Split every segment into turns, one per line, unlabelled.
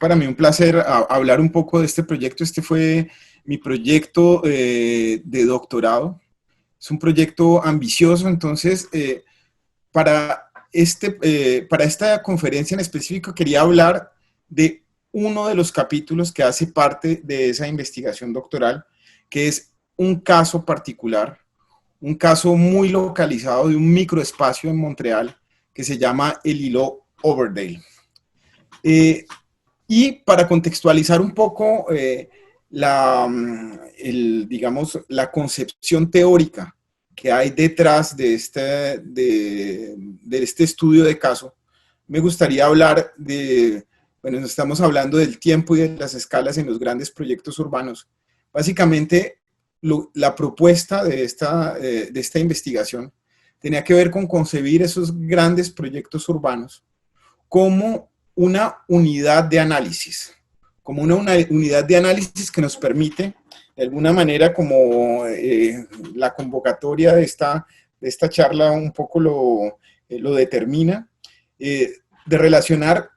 para mí un placer hablar un poco de este proyecto. Este fue mi proyecto de doctorado. Es un proyecto ambicioso, entonces para esta conferencia en específico quería hablar de uno de los capítulos que hace parte de esa investigación doctoral, que es un caso particular, un caso muy localizado de un microespacio en Montreal que se llama el Îlot Overdale. Y para contextualizar un poco digamos, la concepción teórica que hay detrás de este estudio de caso, me gustaría hablar bueno, estamos hablando del tiempo y de las escalas en los grandes proyectos urbanos. Básicamente, la propuesta de esta investigación tenía que ver con concebir esos grandes proyectos urbanos como una unidad de análisis, como una unidad de análisis que nos permite, de alguna manera, como la convocatoria de esta charla un poco lo determina, de relacionar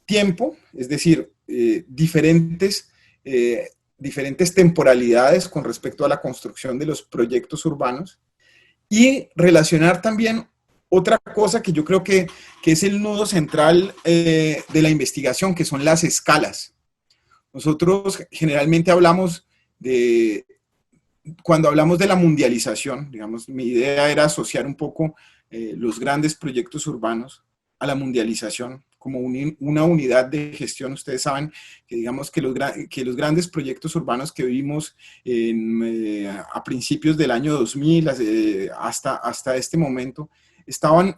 tiempo, es decir, diferentes temporalidades con respecto a la construcción de los proyectos urbanos, y relacionar también otra cosa que yo creo que es el nudo central de la investigación, que son las escalas. Nosotros generalmente hablamos cuando hablamos de la mundialización, digamos, mi idea era asociar un poco los grandes proyectos urbanos a la mundialización como una unidad de gestión. Ustedes saben que digamos que los grandes proyectos urbanos que vimos a principios del año 2000 hasta este momento estaban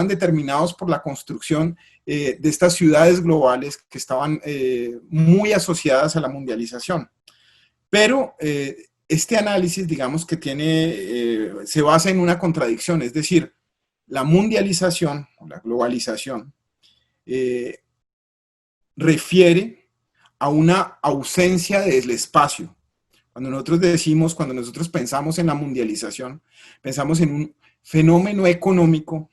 determinados por la construcción de estas ciudades globales que estaban muy asociadas a la mundialización. Pero este análisis, digamos que se basa en una contradicción, es decir, la mundialización o la globalización refiere a una ausencia del espacio. Cuando nosotros pensamos en la mundialización, pensamos en un fenómeno económico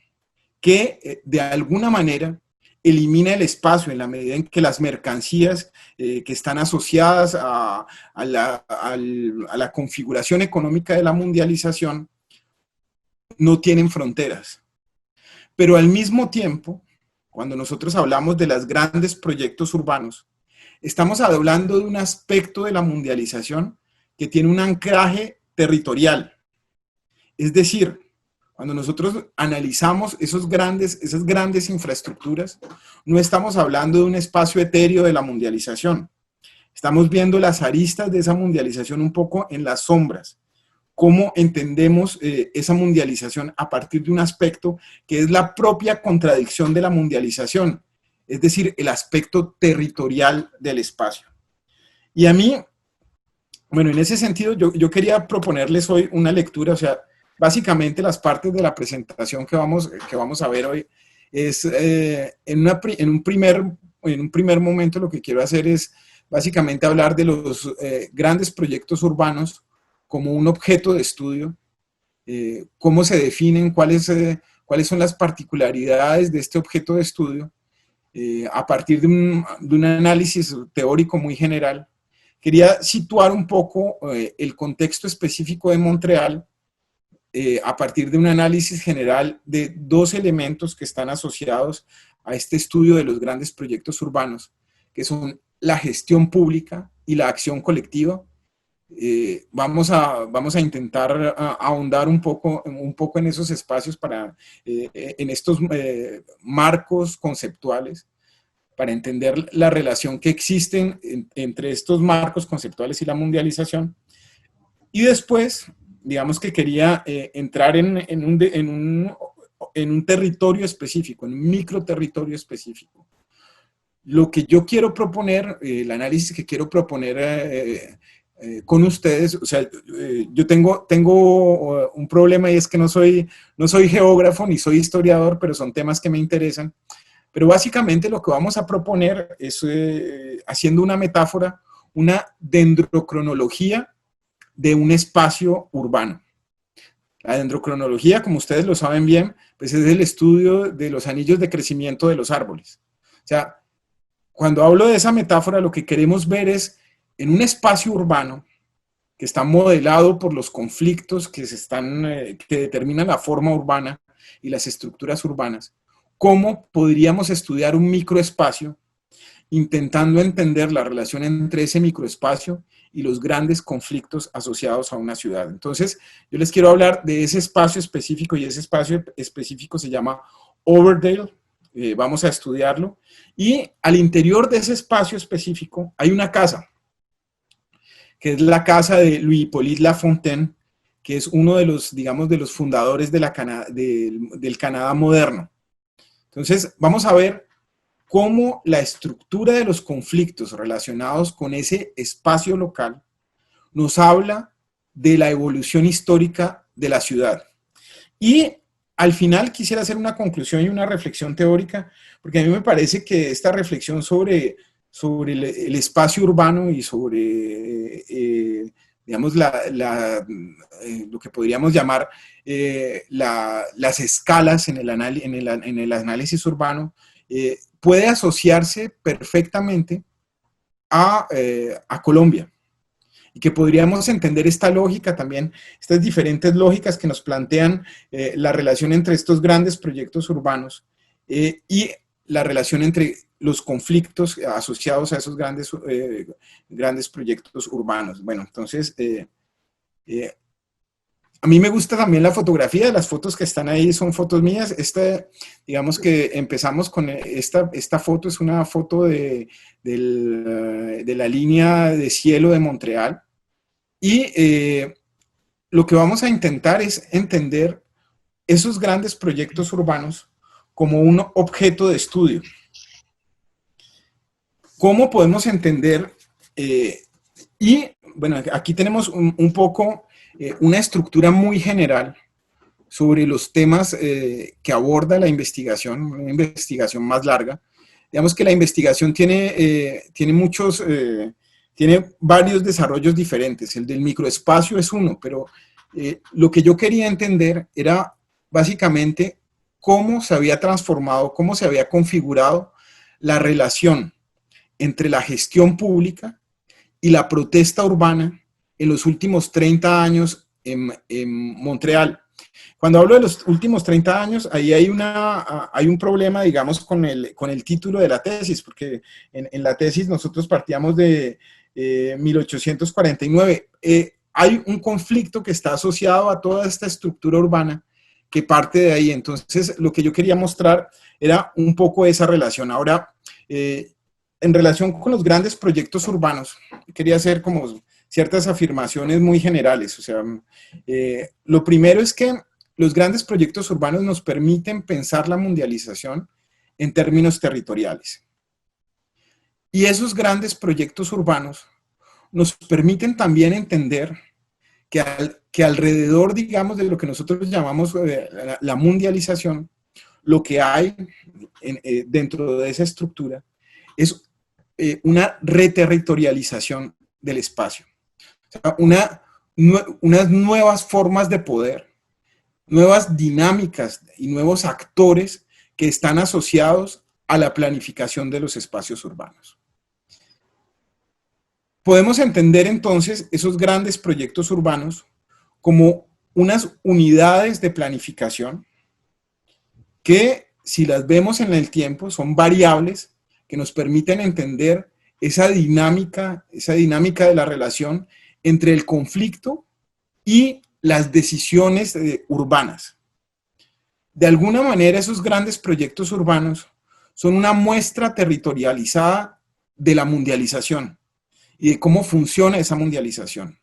que de alguna manera elimina el espacio en la medida en que las mercancías que están asociadas a la configuración económica de la mundialización no tienen fronteras. Pero al mismo tiempo, cuando nosotros hablamos de los grandes proyectos urbanos, estamos hablando de un aspecto de la mundialización que tiene un anclaje territorial. Es decir, cuando nosotros analizamos esas grandes infraestructuras, no estamos hablando de un espacio etéreo de la mundialización. Estamos viendo las aristas de esa mundialización un poco en las sombras. Cómo entendemos esa mundialización a partir de un aspecto que es la propia contradicción de la mundialización, es decir, el aspecto territorial del espacio. Y a mí, bueno, en ese sentido, yo quería proponerles hoy una lectura, o sea, básicamente las partes de la presentación que vamos a ver hoy es, en un primer momento lo que quiero hacer es básicamente hablar de los grandes proyectos urbanos como un objeto de estudio, cómo se definen, cuáles son las particularidades de este objeto de estudio, a partir de un análisis teórico muy general. Quería situar un poco el contexto específico de Montreal a partir de un análisis general de dos elementos que están asociados a este estudio de los grandes proyectos urbanos, que son la gestión pública y la acción colectiva. Vamos a intentar ahondar un poco en esos espacios en estos marcos conceptuales, para entender la relación que existen entre estos marcos conceptuales y la mundialización. Y después, digamos que quería entrar en un territorio específico, en un microterritorio específico. Lo que yo quiero proponer, el análisis que quiero proponer con ustedes, o sea, yo tengo un problema, y es que no soy geógrafo ni soy historiador, pero son temas que me interesan. Pero básicamente lo que vamos a proponer es, haciendo una metáfora, una dendrocronología de un espacio urbano. La dendrocronología, como ustedes lo saben bien, pues es el estudio de los anillos de crecimiento de los árboles. O sea, cuando hablo de esa metáfora, lo que queremos ver es en un espacio urbano que está modelado por los conflictos que determinan la forma urbana y las estructuras urbanas, cómo podríamos estudiar un microespacio intentando entender la relación entre ese microespacio y los grandes conflictos asociados a una ciudad. Entonces, yo les quiero hablar de ese espacio específico, y ese espacio específico se llama Overdale. Vamos a estudiarlo. Y al interior de ese espacio específico hay una casa, que es la casa de Louis-Hippolyte Lafontaine, que es uno de los, digamos, de los fundadores de del Canadá moderno. Entonces, vamos a ver cómo la estructura de los conflictos relacionados con ese espacio local nos habla de la evolución histórica de la ciudad. Y al final quisiera hacer una conclusión y una reflexión teórica, porque a mí me parece que esta reflexión sobre el espacio urbano y sobre, digamos, lo que podríamos llamar las escalas en el análisis urbano, puede asociarse perfectamente a Colombia. Y que podríamos entender esta lógica también, estas diferentes lógicas que nos plantean la relación entre estos grandes proyectos urbanos y la relación entre los conflictos asociados a esos grandes proyectos urbanos. Bueno, entonces, a mí me gusta también la fotografía, las fotos que están ahí son fotos mías. Digamos que empezamos con esta foto, es una foto de la línea de cielo de Montreal. Y lo que vamos a intentar es entender esos grandes proyectos urbanos como un objeto de estudio. ¿Cómo podemos entender? Y bueno, aquí tenemos un poco una estructura muy general sobre los temas que aborda la investigación, una investigación más larga. Digamos que la investigación tiene varios desarrollos diferentes. El del microespacio es uno, pero lo que yo quería entender era básicamente cómo se había transformado, cómo se había configurado la relación entre la gestión pública y la protesta urbana en los últimos 30 años en Montreal. Cuando hablo de los últimos 30 años, ahí hay un problema, digamos, con el título de la tesis, porque en la tesis nosotros partíamos de 1849. Hay un conflicto que está asociado a toda esta estructura urbana que parte de ahí. Entonces, lo que yo quería mostrar era un poco esa relación. Ahora, en relación con los grandes proyectos urbanos, quería hacer como ciertas afirmaciones muy generales. O sea, lo primero es que los grandes proyectos urbanos nos permiten pensar la mundialización en términos territoriales. Y esos grandes proyectos urbanos nos permiten también entender que alrededor, digamos, de lo que nosotros llamamos la mundialización, lo que hay dentro de esa estructura es una reterritorialización del espacio. O sea, unas nuevas formas de poder, nuevas dinámicas y nuevos actores que están asociados a la planificación de los espacios urbanos. Podemos entender entonces esos grandes proyectos urbanos como unas unidades de planificación que, si las vemos en el tiempo, son variables que nos permiten entender esa dinámica de la relación entre el conflicto y las decisiones urbanas. De alguna manera, esos grandes proyectos urbanos son una muestra territorializada de la mundialización y de cómo funciona esa mundialización.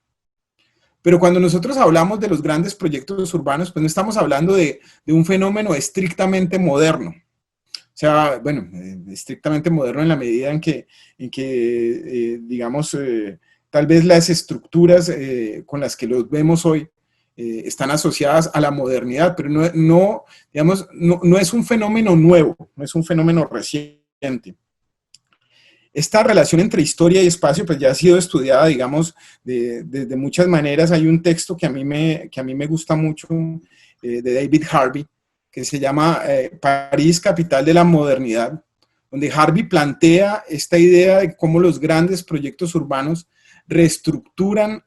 Pero cuando nosotros hablamos de los grandes proyectos urbanos, pues no estamos hablando de un fenómeno estrictamente moderno. O sea, bueno, estrictamente moderno en la medida en que digamos, tal vez las estructuras con las que los vemos hoy están asociadas a la modernidad, pero digamos, no es un fenómeno nuevo, no es un fenómeno reciente. Esta relación entre historia y espacio pues ya ha sido estudiada, digamos, de muchas maneras. Hay un texto que a mí me gusta mucho, de David Harvey, que se llama París, capital de la modernidad, donde Harvey plantea esta idea de cómo los grandes proyectos urbanos reestructuran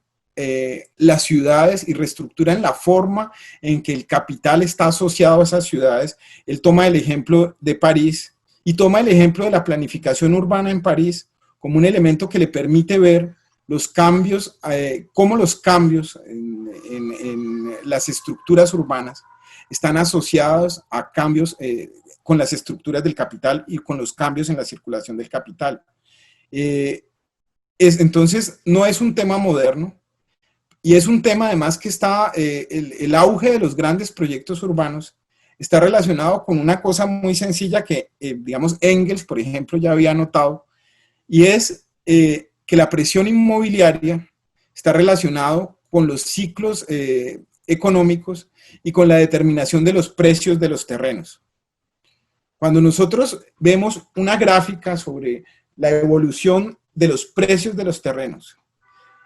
las ciudades y reestructuran la forma en que el capital está asociado a esas ciudades. Él toma el ejemplo de París y toma el ejemplo de la planificación urbana en París como un elemento que le permite ver los cambios, cómo los cambios en las estructuras urbanas están asociados a cambios con las estructuras del capital y con los cambios en la circulación del capital. Entonces, no es un tema moderno, y es un tema además que está, el auge de los grandes proyectos urbanos está relacionado con una cosa muy sencilla que, digamos, Engels, por ejemplo, ya había notado, y es que la presión inmobiliaria está relacionado con los ciclos económicos y con la determinación de los precios de los terrenos. Cuando nosotros vemos una gráfica sobre la evolución de los precios de los terrenos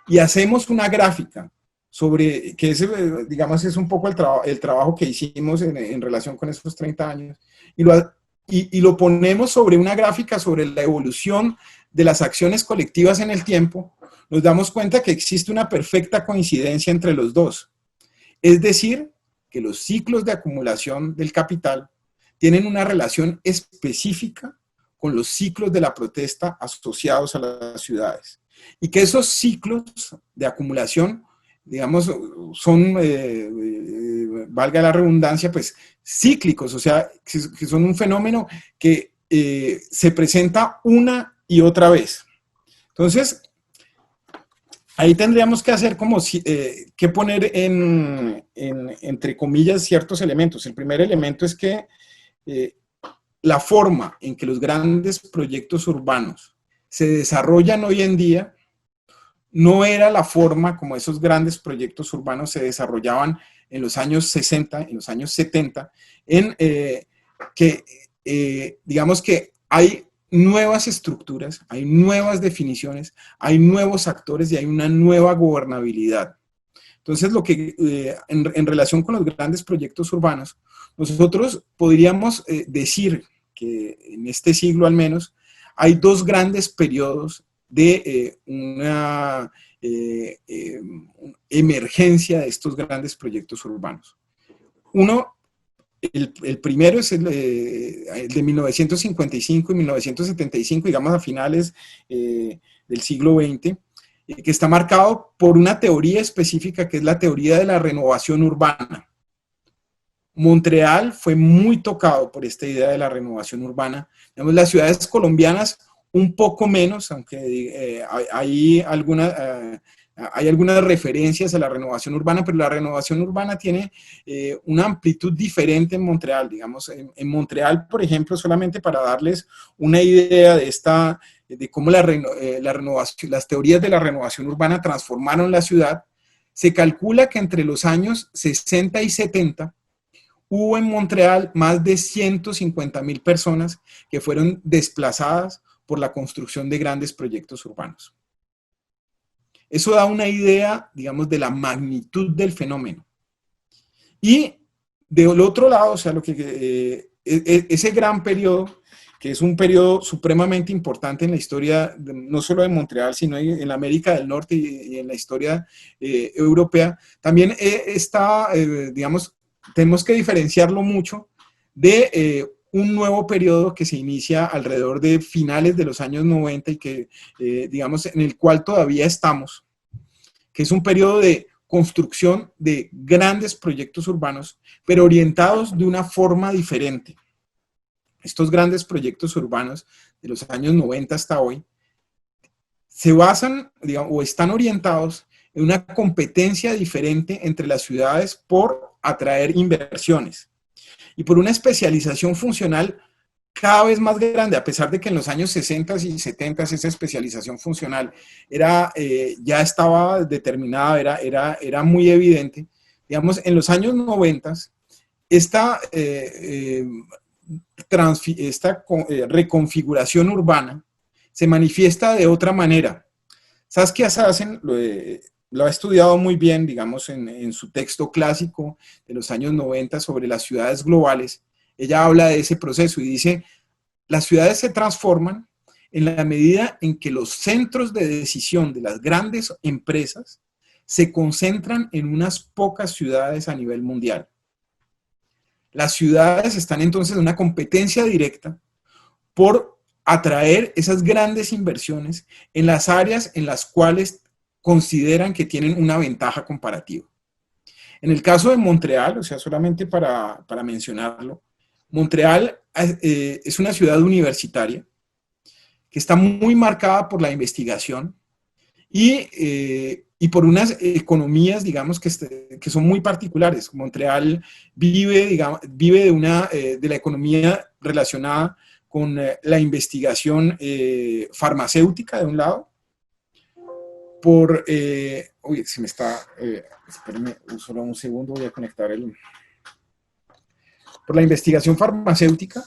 y hacemos una gráfica sobre, que ese, digamos, es un poco el trabajo que hicimos en relación con esos 30 años, y lo ponemos sobre una gráfica sobre la evolución de las acciones colectivas en el tiempo, nos damos cuenta que existe una perfecta coincidencia entre los dos. Es decir, que los ciclos de acumulación del capital tienen una relación específica con los ciclos de la protesta asociados a las ciudades. Y que esos ciclos de acumulación, digamos, son, valga la redundancia, pues cíclicos, o sea, que son un fenómeno que se presenta una y otra vez. Entonces, ahí tendríamos que hacer como, que poner entre comillas ciertos elementos. El primer elemento es que la forma en que los grandes proyectos urbanos se desarrollan hoy en día no era la forma como esos grandes proyectos urbanos se desarrollaban en los años 60, en los años 70, digamos que hay nuevas estructuras, hay nuevas definiciones, hay nuevos actores y hay una nueva gobernabilidad. Entonces, en relación con los grandes proyectos urbanos, nosotros podríamos decir que en este siglo al menos hay dos grandes periodos de una emergencia de estos grandes proyectos urbanos. Uno, el primero es el de 1955 y 1975, digamos a finales del siglo XX, que está marcado por una teoría específica que es la teoría de la renovación urbana. Montreal fue muy tocado por esta idea de la renovación urbana. Digamos, las ciudades colombianas un poco menos, aunque hay algunas referencias a la renovación urbana, pero la renovación urbana tiene una amplitud diferente en Montreal. Digamos, en Montreal, por ejemplo, solamente para darles una idea de cómo las teorías de la renovación urbana transformaron la ciudad, se calcula que entre los años 60 y 70 hubo en Montreal más de 150,000 personas que fueron desplazadas por la construcción de grandes proyectos urbanos. Eso da una idea, digamos, de la magnitud del fenómeno. Y del otro lado, o sea, ese gran periodo, que es un periodo supremamente importante en la historia, no solo de Montreal, sino en la América del Norte y en la historia europea, también está, digamos, tenemos que diferenciarlo mucho de un nuevo periodo que se inicia alrededor de finales de los años 90 y que, digamos, en el cual todavía estamos, que es un periodo de construcción de grandes proyectos urbanos, pero orientados de una forma diferente. Estos grandes proyectos urbanos de los años 90 hasta hoy se basan, digamos, o están orientados en una competencia diferente entre las ciudades por atraer inversiones y por una especialización funcional cada vez más grande, a pesar de que en los años 60 y 70 esa especialización funcional ya estaba determinada, era muy evidente. Digamos, en los años 90, esta reconfiguración urbana se manifiesta de otra manera. Saskia Sassen lo ha estudiado muy bien, digamos, en su texto clásico de los años 90 sobre las ciudades globales. Ella habla de ese proceso y dice, las ciudades se transforman en la medida en que los centros de decisión de las grandes empresas se concentran en unas pocas ciudades a nivel mundial. Las ciudades están entonces en una competencia directa por atraer esas grandes inversiones en las áreas en las cuales consideran que tienen una ventaja comparativa. En el caso de Montreal, o sea, solamente para mencionarlo, Montreal es una ciudad universitaria que está muy marcada por la investigación y por unas economías, digamos, que son muy particulares. Montreal vive, digamos, vive de la economía relacionada con la investigación farmacéutica, de un lado, uy, se me está, espérenme solo un segundo, voy a conectar por la investigación farmacéutica,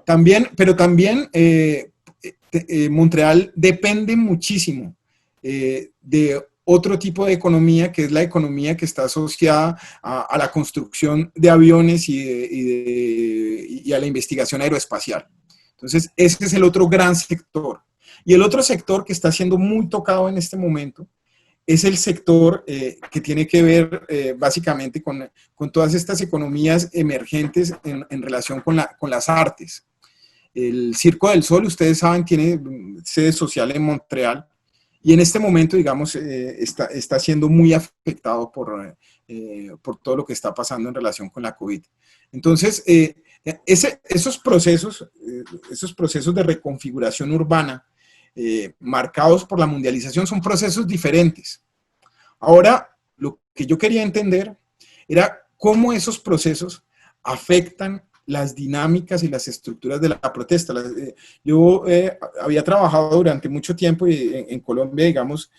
también, pero también Montreal depende muchísimo de otro tipo de economía, que es la economía que está asociada a la construcción de aviones y a la investigación aeroespacial. Entonces, ese es el otro gran sector. Y el otro sector que está siendo muy tocado en este momento es el sector que tiene que ver básicamente con todas estas economías emergentes en relación con las artes. El Circo del Sol, ustedes saben, tiene sede social en Montreal y en este momento, digamos, está siendo muy afectado por todo lo que está pasando en relación con la COVID. Entonces, esos procesos de reconfiguración urbana marcados por la mundialización son procesos diferentes. Ahora, lo que yo quería entender era cómo esos procesos afectan las dinámicas y las estructuras de la protesta. Yo había trabajado durante mucho tiempo en Colombia, digamos,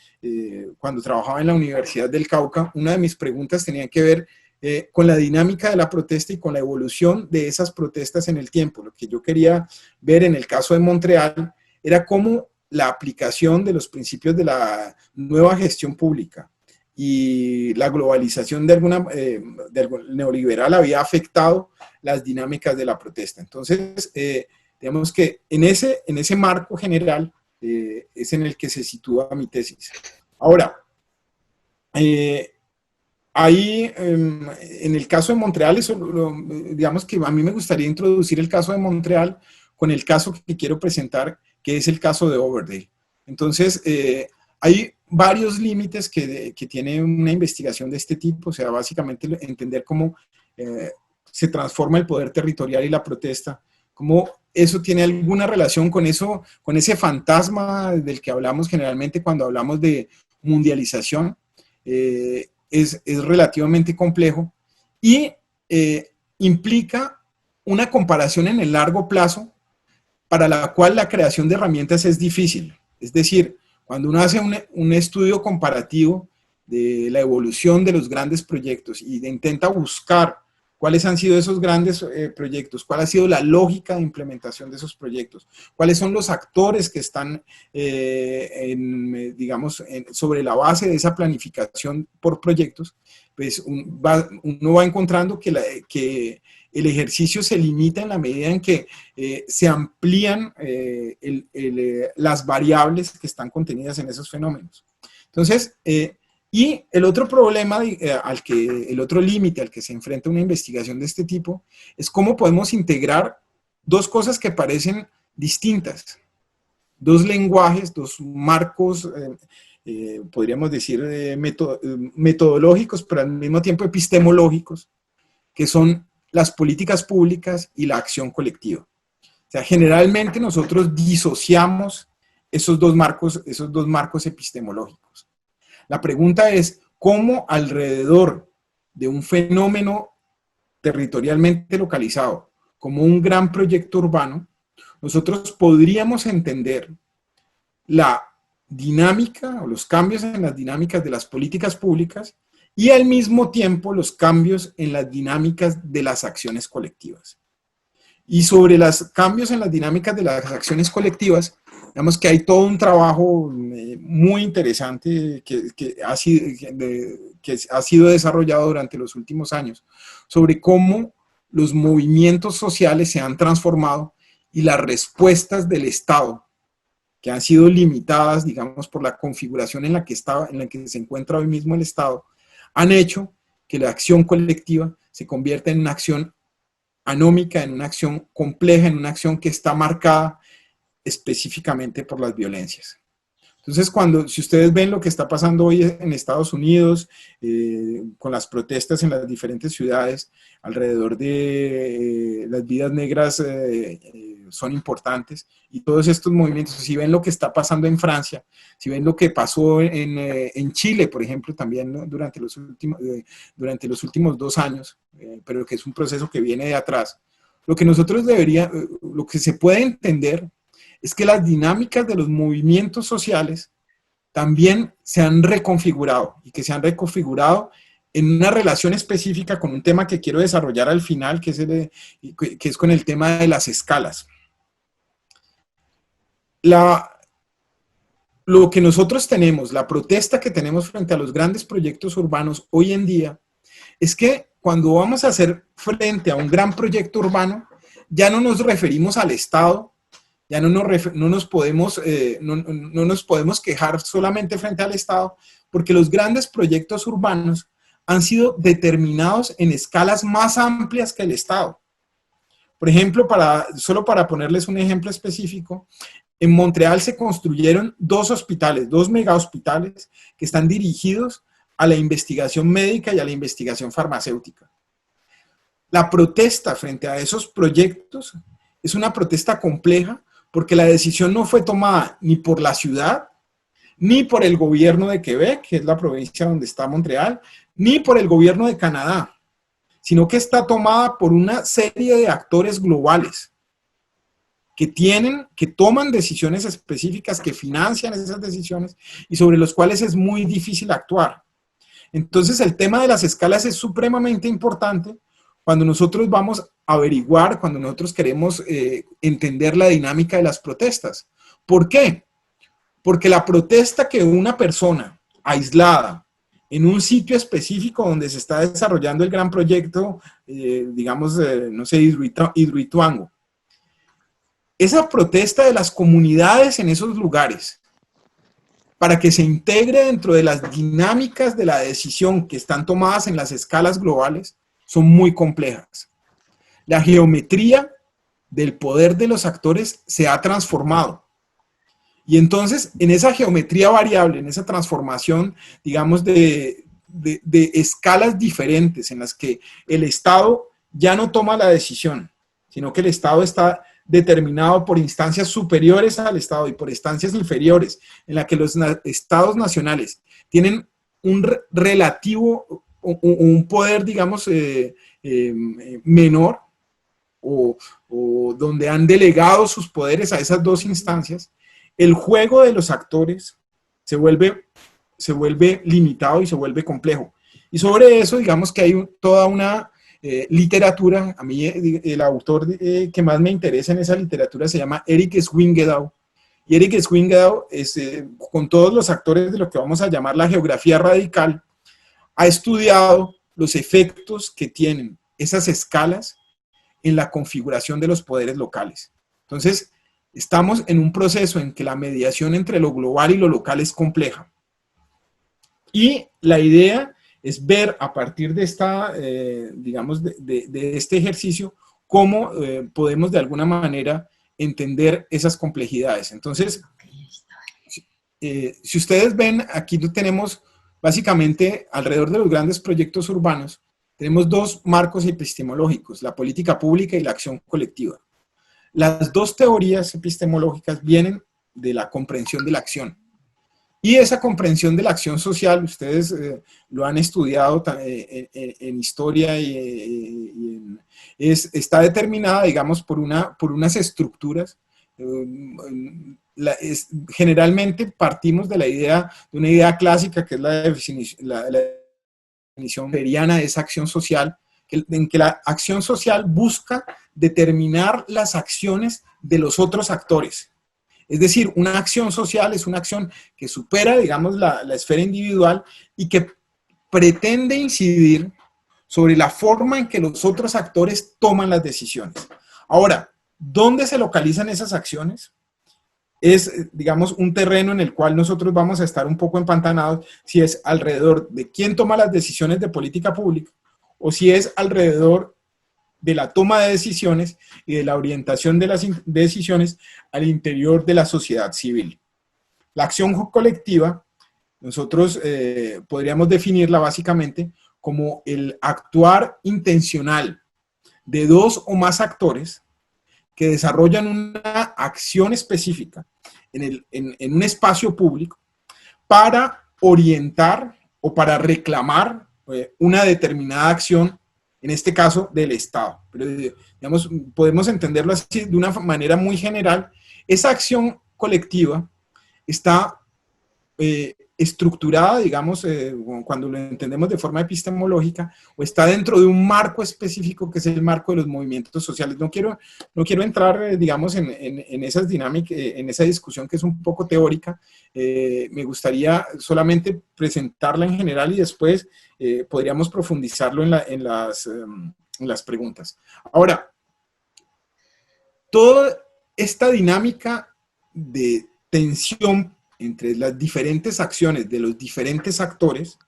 cuando trabajaba en la Universidad del Cauca, una de mis preguntas tenía que ver con la dinámica de la protesta y con la evolución de esas protestas en el tiempo. Lo que yo quería ver en el caso de Montreal era cómo la aplicación de los principios de la nueva gestión pública y la globalización del neoliberal había afectado las dinámicas de la protesta. Entonces, digamos que en ese marco general es en el que se sitúa mi tesis. Ahora, ahí, en el caso de Montreal, digamos que a mí me gustaría introducir el caso de Montreal con el caso que quiero presentar, que es el caso de Overdale. Entonces, hay varios límites que tiene una investigación de este tipo, o sea, básicamente entender cómo se transforma el poder territorial y la protesta, cómo eso tiene alguna relación con ese fantasma del que hablamos generalmente cuando hablamos de mundialización, es relativamente complejo y implica una comparación en el largo plazo para la cual la creación de herramientas es difícil. Es decir, cuando uno hace un estudio comparativo de la evolución de los grandes proyectos y intenta buscar cuáles han sido esos grandes proyectos, cuál ha sido la lógica de implementación de esos proyectos, cuáles son los actores que están, digamos, sobre la base de esa planificación por proyectos, pues uno va encontrando que el ejercicio se limita en la medida en que se amplían las variables que están contenidas en esos fenómenos. Entonces, y el otro problema, el otro límite al que se enfrenta una investigación de este tipo, es cómo podemos integrar dos cosas que parecen distintas, dos lenguajes, dos marcos, podríamos decir metodológicos, pero al mismo tiempo epistemológicos, que son las políticas públicas y la acción colectiva. O sea, generalmente nosotros disociamos esos dos marcos epistemológicos. La pregunta es, ¿cómo alrededor de un fenómeno territorialmente localizado, como un gran proyecto urbano, nosotros podríamos entender la dinámica o los cambios en las dinámicas de las políticas públicas y al mismo tiempo los cambios en las dinámicas de las acciones colectivas? Y sobre los cambios en las dinámicas de las acciones colectivas, digamos que hay todo un trabajo muy interesante que ha sido desarrollado durante los últimos años sobre cómo los movimientos sociales se han transformado y las respuestas del Estado, que han sido limitadas, digamos, por la configuración en la que se encuentra hoy mismo el Estado, han hecho que la acción colectiva se convierta en una acción anómica, en una acción compleja, en una acción que está marcada específicamente por las violencias. Entonces, si ustedes ven lo que está pasando hoy en Estados Unidos, con las protestas en las diferentes ciudades, alrededor de las vidas negras son importantes, y todos estos movimientos, si ven lo que está pasando en Francia, si ven lo que pasó en Chile, por ejemplo, también, ¿no? durante los últimos 2 años, pero que es un proceso que viene de atrás, lo que se puede entender es que las dinámicas de los movimientos sociales también se han reconfigurado, y que se han reconfigurado en una relación específica con un tema que quiero desarrollar al final, que es con el tema de las escalas. Lo que nosotros tenemos, la protesta que tenemos frente a los grandes proyectos urbanos hoy en día, es que cuando vamos a hacer frente a un gran proyecto urbano, ya no nos referimos al Estado, ya no nos podemos quejar solamente frente al Estado, porque los grandes proyectos urbanos han sido determinados en escalas más amplias que el Estado. Por ejemplo, solo para ponerles un ejemplo específico, en Montreal se construyeron 2 hospitales, 2 megahospitales que están dirigidos a la investigación médica y a la investigación farmacéutica. La protesta frente a esos proyectos es una protesta compleja, porque la decisión no fue tomada ni por la ciudad, ni por el gobierno de Quebec, que es la provincia donde está Montreal, ni por el gobierno de Canadá, sino que está tomada por una serie de actores globales que toman decisiones específicas, que financian esas decisiones y sobre los cuales es muy difícil actuar. Entonces, el tema de las escalas es supremamente importante cuando nosotros vamos a averiguar, cuando nosotros queremos entender la dinámica de las protestas. ¿Por qué? Porque la protesta que una persona aislada en un sitio específico donde se está desarrollando el gran proyecto, no sé, Hidroituango, esa protesta de las comunidades en esos lugares, para que se integre dentro de las dinámicas de la decisión que están tomadas en las escalas globales, son muy complejas. La geometría del poder de los actores se ha transformado. Y entonces, en esa geometría variable, en esa transformación, digamos, de escalas diferentes, en las que el Estado ya no toma la decisión, sino que el Estado está determinado por instancias superiores al Estado y por instancias inferiores, en la que los estados nacionales tienen un relativo, un poder, digamos, menor, o donde han delegado sus poderes a esas 2 instancias, el juego de los actores se vuelve limitado y se vuelve complejo. Y sobre eso, digamos que hay toda una literatura. A mí el autor que más me interesa en esa literatura se llama Erik Swingedahl, y Erik Swingedahl con todos los actores de lo que vamos a llamar la geografía radical, ha estudiado los efectos que tienen esas escalas en la configuración de los poderes locales. Entonces, estamos en un proceso en que la mediación entre lo global y lo local es compleja, y la idea es ver a partir de este ejercicio cómo podemos de alguna manera entender esas complejidades. Entonces, si ustedes ven, aquí tenemos básicamente alrededor de los grandes proyectos urbanos, tenemos 2 marcos epistemológicos: la política pública y la acción colectiva. Las 2 teorías epistemológicas vienen de la comprensión de la acción. Y esa comprensión de la acción social, ustedes lo han estudiado en historia, está determinada, digamos, por unas estructuras. Generalmente partimos de una idea clásica, que es la definición hegeliana de esa acción social, en que la acción social busca determinar las acciones de los otros actores. Es decir, una acción social es una acción que supera, digamos, la esfera individual, y que pretende incidir sobre la forma en que los otros actores toman las decisiones. Ahora, ¿Dónde se localizan esas acciones? Es, digamos, un terreno en el cual nosotros vamos a estar un poco empantanados, si es alrededor de quién toma las decisiones de política pública o si es alrededor de la toma de decisiones y de la orientación de las decisiones al interior de la sociedad civil. La acción colectiva, nosotros podríamos definirla básicamente como el actuar intencional de dos o más actores que desarrollan una acción específica en un espacio público para orientar o para reclamar una determinada acción, en este caso del Estado. Pero, digamos, podemos entenderlo así de una manera muy general. Esa acción colectiva está estructurada, digamos, cuando lo entendemos de forma epistemológica, o está dentro de un marco específico que es el marco de los movimientos sociales. No quiero entrar, digamos, en esas dinámicas, en esa discusión que es un poco teórica. Me gustaría solamente presentarla en general y después podríamos profundizarlo en las preguntas. Ahora, toda esta dinámica de tensión entre las diferentes acciones de los diferentes actores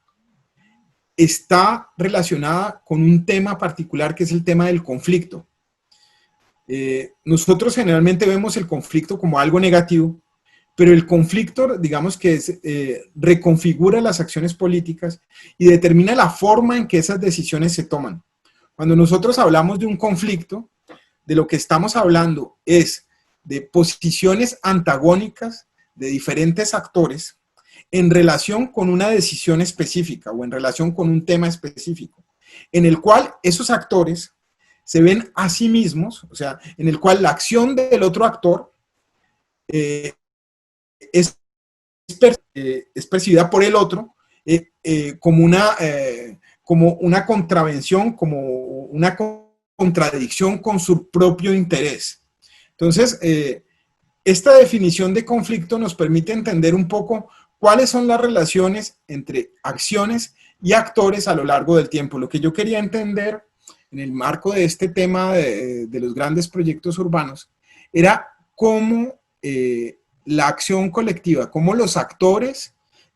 está relacionada con un tema particular que es el tema del conflicto. Nosotros generalmente vemos el conflicto como algo negativo, pero el conflicto, digamos que reconfigura las acciones políticas y determina la forma en que esas decisiones se toman. Cuando nosotros hablamos de un conflicto, de lo que estamos hablando es de posiciones antagónicas de diferentes actores en relación con una decisión específica o en relación con un tema específico, en el cual esos actores se ven a sí mismos, o sea, en el cual la acción del otro actor es percibida por el otro como una contravención, como una contradicción con su propio interés. Entonces, esta definición de conflicto nos permite entender un poco cuáles son las relaciones entre acciones y actores a lo largo del tiempo. Lo que yo quería entender en el marco de este tema de los grandes proyectos urbanos era cómo la acción colectiva, cómo los actores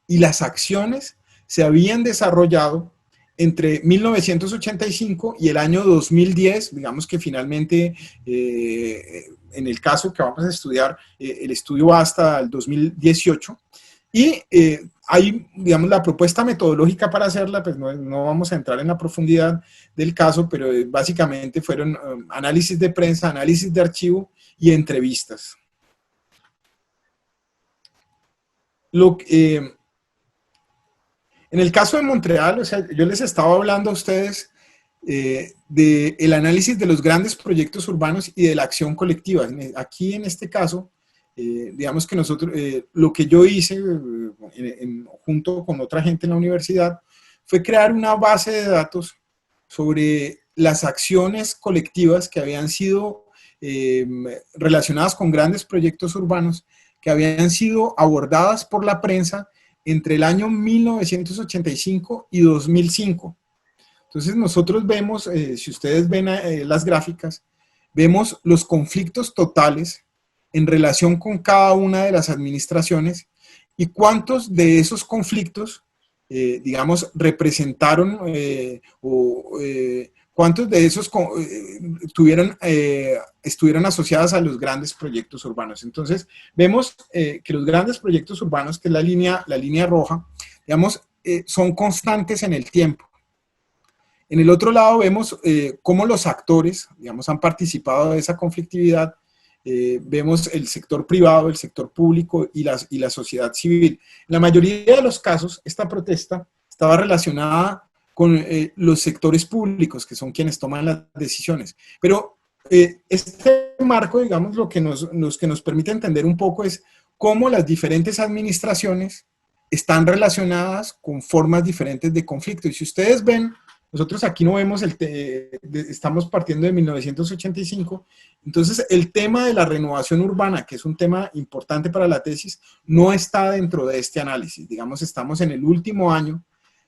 y las acciones se habían desarrollado entre 1985 y el año 2010, digamos que finalmente en el caso que vamos a estudiar, el estudio va hasta el 2018, y hay, digamos, la propuesta metodológica para hacerla, pues no vamos a entrar en la profundidad del caso, pero básicamente fueron análisis de prensa, análisis de archivo y entrevistas. En el caso de Montreal, o sea, yo les estaba hablando a ustedes del análisis de los grandes proyectos urbanos y de la acción colectiva. Aquí en este caso, digamos que nosotros, lo que yo hice junto con otra gente en la universidad fue crear una base de datos sobre las acciones colectivas que habían sido relacionadas con grandes proyectos urbanos que habían sido abordadas por la prensa entre el año 1985 y 2005. Entonces nosotros vemos, si ustedes ven las gráficas, vemos los conflictos totales en relación con cada una de las administraciones y cuántos de esos conflictos, digamos, representaron cuántos de esos estuvieron asociados a los grandes proyectos urbanos. Entonces, vemos que los grandes proyectos urbanos, que es la línea roja, digamos, son constantes en el tiempo. En el otro lado vemos cómo los actores, digamos, han participado de esa conflictividad. Vemos el sector privado, el sector público y la sociedad civil. En la mayoría de los casos, esta protesta estaba relacionada con los sectores públicos, que son quienes toman las decisiones. Pero este marco, digamos, lo que nos permite entender un poco es cómo las diferentes administraciones están relacionadas con formas diferentes de conflicto. Y si ustedes ven, nosotros aquí no vemos, estamos partiendo de 1985, entonces el tema de la renovación urbana, que es un tema importante para la tesis, no está dentro de este análisis. Digamos, estamos en el último año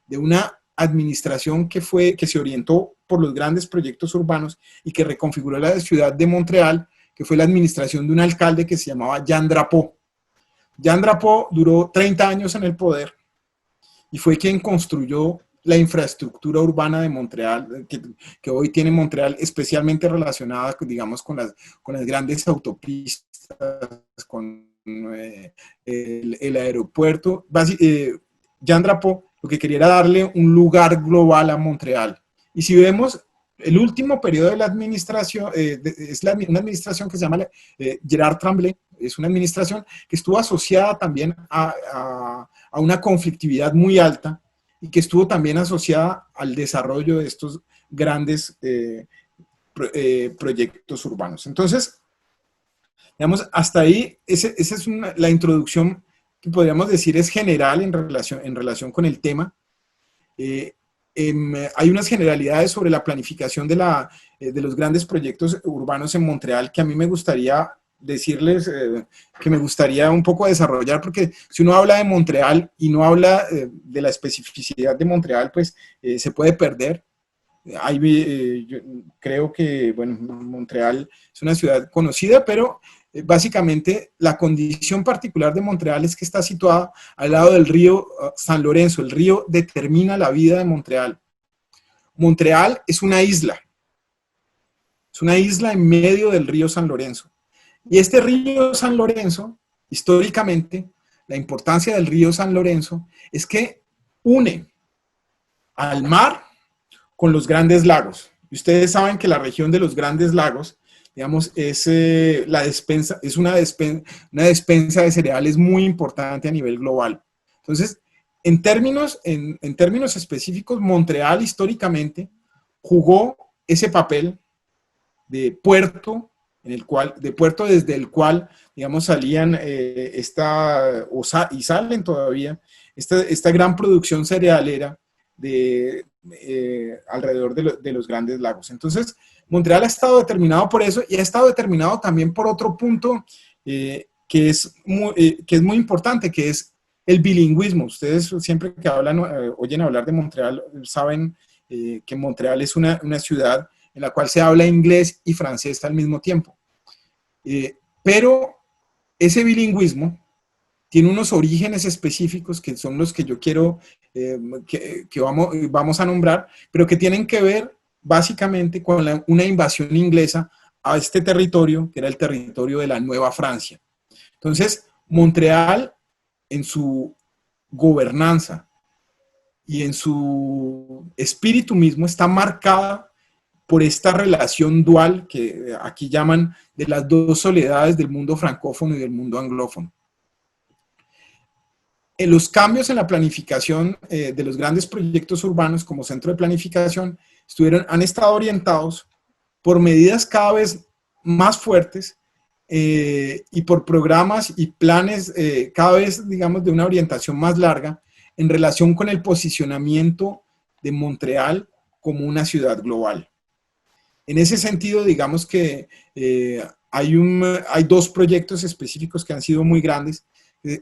de una administración que se orientó por los grandes proyectos urbanos y que reconfiguró la ciudad de Montreal, que fue la administración de un alcalde que se llamaba Jean Drapeau. Jean Drapeau duró 30 años en el poder y fue quien construyó la infraestructura urbana de Montreal, que hoy tiene Montreal, especialmente relacionada, digamos, con las grandes autopistas, con el aeropuerto. Jean Drapeau lo que quería era darle un lugar global a Montreal. Y si vemos el último periodo de la administración, una administración que se llama Gerard Tremblay, es una administración que estuvo asociada también a una conflictividad muy alta y que estuvo también asociada al desarrollo de estos grandes proyectos urbanos. Entonces, digamos, hasta ahí, esa es la introducción que podríamos decir es general en relación con el tema. Hay unas generalidades sobre la planificación de los grandes proyectos urbanos en Montreal que a mí me gustaría decirles, que me gustaría un poco desarrollar, porque si uno habla de Montreal y no habla de la especificidad de Montreal, pues se puede perder. Yo creo que, bueno, Montreal es una ciudad conocida, pero básicamente la condición particular de Montreal es que está situada al lado del río San Lorenzo. El río determina la vida de Montreal. Montreal es una isla en medio del río San Lorenzo. Y este río San Lorenzo, históricamente, la importancia del río San Lorenzo es que une al mar con los grandes lagos. Y ustedes saben que la región de los grandes lagos, digamos, es una despensa de cereales muy importante a nivel global. Entonces, en términos específicos, Montreal históricamente jugó ese papel de puerto, desde el cual, digamos, salían y salen todavía esta gran producción cerealera alrededor de los grandes lagos. Entonces, Montreal ha estado determinado por eso y ha estado determinado también por otro punto que es muy importante, que es el bilingüismo. Ustedes siempre que oyen hablar de Montreal, saben que Montreal es una ciudad en la cual se habla inglés y francés al mismo tiempo. Pero ese bilingüismo tiene unos orígenes específicos que son los que yo quiero que vamos a nombrar, pero que tienen que ver básicamente con una invasión inglesa a este territorio, que era el territorio de la Nueva Francia. Entonces, Montreal, en su gobernanza y en su espíritu mismo, está marcada por esta relación dual que aquí llaman de las dos soledades del mundo francófono y del mundo anglófono. Los cambios en la planificación de los grandes proyectos urbanos como centro de planificación han estado orientados por medidas cada vez más fuertes y por programas y planes cada vez, digamos, de una orientación más larga en relación con el posicionamiento de Montreal como una ciudad global. En ese sentido, digamos que hay dos proyectos específicos que han sido muy grandes.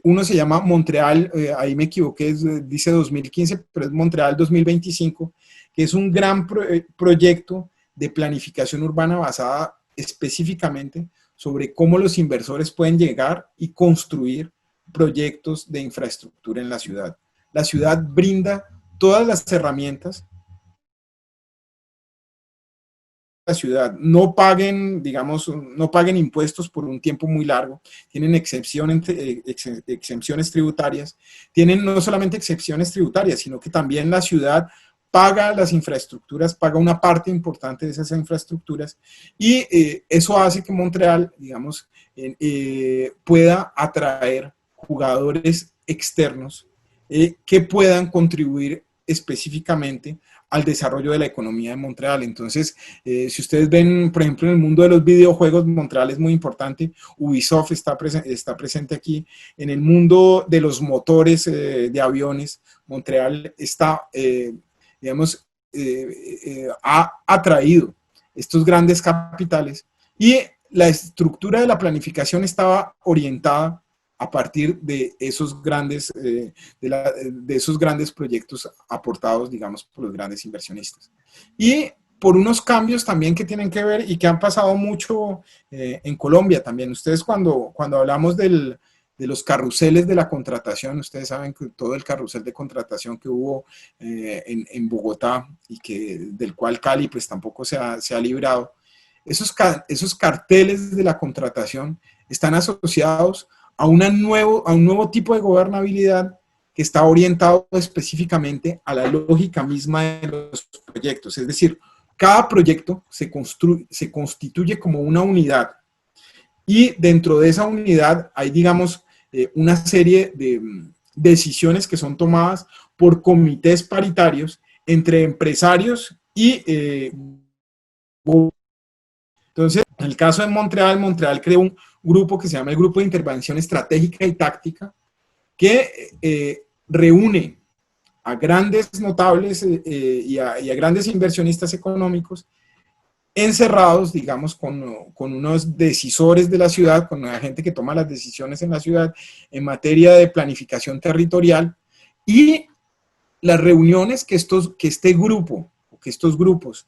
Uno se llama Montreal, ahí me equivoqué, dice 2015, pero es Montreal 2025, que es un gran proyecto de planificación urbana basada específicamente sobre cómo los inversores pueden llegar y construir proyectos de infraestructura en la ciudad. La ciudad brinda todas las herramientas. La ciudad no paguen, digamos, no paguen impuestos por un tiempo muy largo, tienen exenciones tributarias, tienen no solamente exenciones tributarias, sino que también la ciudad paga las infraestructuras, paga una parte importante de esas infraestructuras y eso hace que Montreal, digamos, pueda atraer jugadores externos que puedan contribuir específicamente al desarrollo de la economía de Montreal. Entonces, si ustedes ven, por ejemplo, en el mundo de los videojuegos, Montreal es muy importante. Ubisoft está presente aquí. En el mundo de los motores de aviones, Montreal está, digamos, ha atraído estos grandes capitales y la estructura de la planificación estaba orientada a partir de esos grandes, de esos grandes proyectos aportados, digamos, por los grandes inversionistas. Y por unos cambios también que tienen que ver y que han pasado mucho en Colombia también. Ustedes cuando hablamos de los carruseles de la contratación, ustedes saben que todo el carrusel de contratación que hubo en Bogotá y del cual Cali pues tampoco se ha librado, esos carteles de la contratación están asociados a un nuevo tipo de gobernabilidad que está orientado específicamente a la lógica misma de los proyectos. Es decir, cada proyecto se constituye como una unidad y dentro de esa unidad hay, digamos, una serie de decisiones que son tomadas por comités paritarios entre empresarios y entonces, en el caso de Montreal, Montreal creó un grupo que se llama el Grupo de Intervención Estratégica y Táctica, que reúne a grandes notables y a grandes inversionistas económicos encerrados, digamos, con unos decisores de la ciudad, con la gente que toma las decisiones en la ciudad en materia de planificación territorial, y las reuniones que este grupo, que estos grupos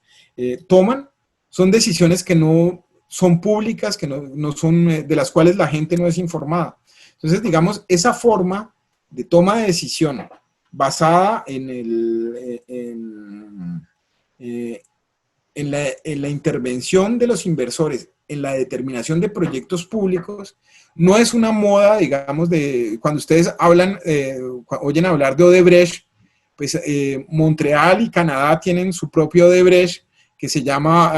toman, son decisiones que no son públicas, que no son, de las cuales la gente no es informada. Entonces, digamos, esa forma de toma de decisión basada en la intervención de los inversores, en la determinación de proyectos públicos, no es una moda, digamos, de cuando ustedes hablan, oyen hablar de Odebrecht, pues Montreal y Canadá tienen su propio Odebrecht que se llama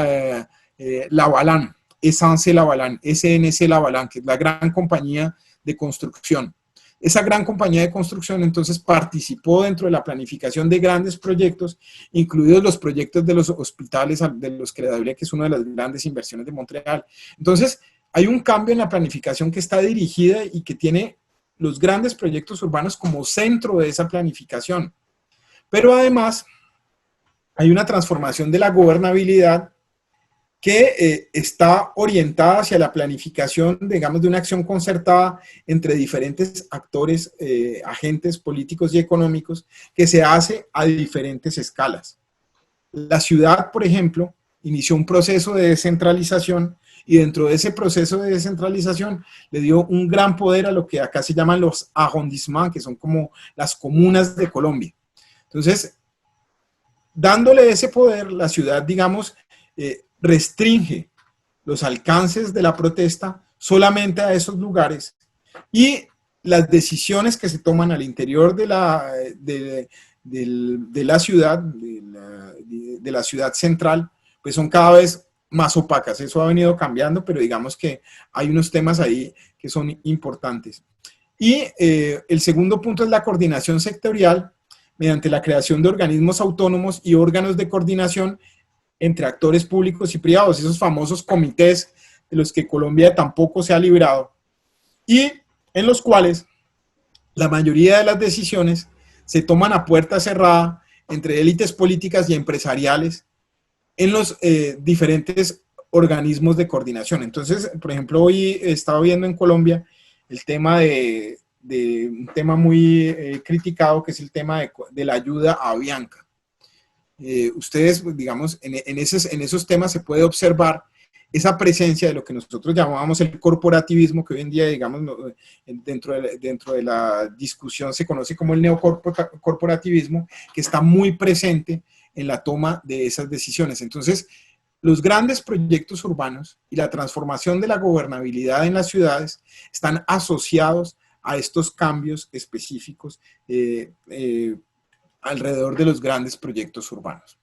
Lavalan, Essence Lavalan, SNC Lavalan, que es la gran compañía de construcción. Esa gran compañía de construcción entonces participó dentro de la planificación de grandes proyectos, incluidos los proyectos de los hospitales de los que le hablé, que es una de las grandes inversiones de Montreal. Entonces, hay un cambio en la planificación que está dirigida y que tiene los grandes proyectos urbanos como centro de esa planificación. Pero además, hay una transformación de la gobernabilidad que está orientada hacia la planificación, digamos, de una acción concertada entre diferentes actores, agentes políticos y económicos, que se hace a diferentes escalas. La ciudad, por ejemplo, inició un proceso de descentralización y dentro de ese proceso de descentralización le dio un gran poder a lo que acá se llaman los arrondissements, que son como las comunas de Colombia. Entonces, dándole ese poder, la ciudad, digamos, restringe los alcances de la protesta solamente a esos lugares y las decisiones que se toman al interior de la ciudad, de la ciudad central, pues son cada vez más opacas. Eso ha venido cambiando, pero digamos que hay unos temas ahí que son importantes. Y el segundo punto es la coordinación sectorial mediante la creación de organismos autónomos y órganos de coordinación entre actores públicos y privados, esos famosos comités de los que Colombia tampoco se ha librado, y en los cuales la mayoría de las decisiones se toman a puerta cerrada entre élites políticas y empresariales en los diferentes organismos de coordinación. Entonces, por ejemplo, hoy he estado viendo en Colombia el tema de un tema muy criticado, que es el tema de la ayuda a Avianca. Ustedes, digamos, en esos temas se puede observar esa presencia de lo que nosotros llamábamos el corporativismo, que hoy en día, digamos, dentro de la discusión se conoce como el neocorporativismo, que está muy presente en la toma de esas decisiones. Entonces, los grandes proyectos urbanos y la transformación de la gobernabilidad en las ciudades están asociados a estos cambios específicos alrededor de los grandes proyectos urbanos.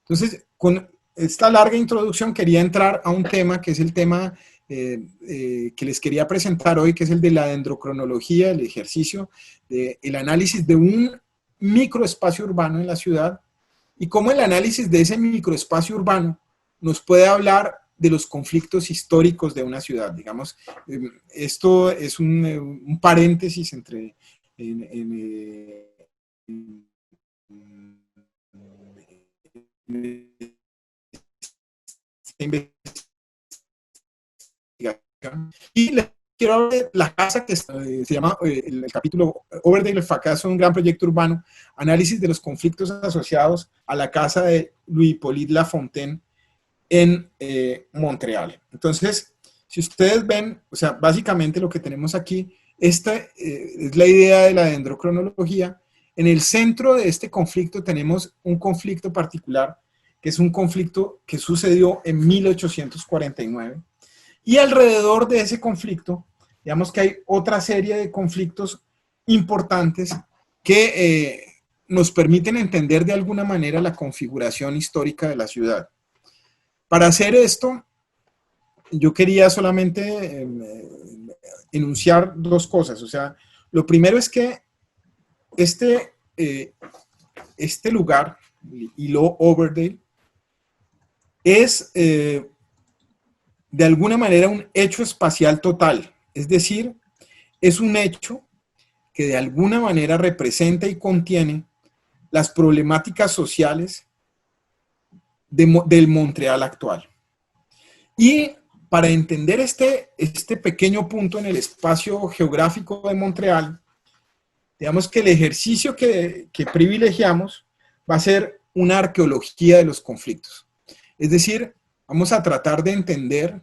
Entonces, con esta larga introducción quería entrar a un tema que es el tema que les quería presentar hoy, que es el de la dendrocronología, el ejercicio, el análisis de un microespacio urbano en la ciudad y cómo el análisis de ese microespacio urbano nos puede hablar de los conflictos históricos de una ciudad. Digamos, esto es un paréntesis entre investigación y la quiero hablar de la casa que se llama, el capítulo Overdale, el fracaso de un gran proyecto urbano, análisis de los conflictos asociados a la casa de Louis-Hippolyte Lafontaine en Montreal. Entonces, si ustedes ven, o sea, básicamente lo que tenemos aquí, esta es la idea de la dendrocronología. En el centro de este conflicto tenemos un conflicto particular, que es un conflicto que sucedió en 1849. Y alrededor de ese conflicto, digamos que hay otra serie de conflictos importantes que nos permiten entender de alguna manera la configuración histórica de la ciudad. Para hacer esto, yo quería solamente enunciar dos cosas. O sea, lo primero es que este lugar, Îlot Overdale, es de alguna manera un hecho espacial total. Es decir, es un hecho que de alguna manera representa y contiene las problemáticas sociales del Montreal actual. Y para entender este pequeño punto en el espacio geográfico de Montreal, digamos que el ejercicio que privilegiamos va a ser una arqueología de los conflictos. Es decir, vamos a tratar de entender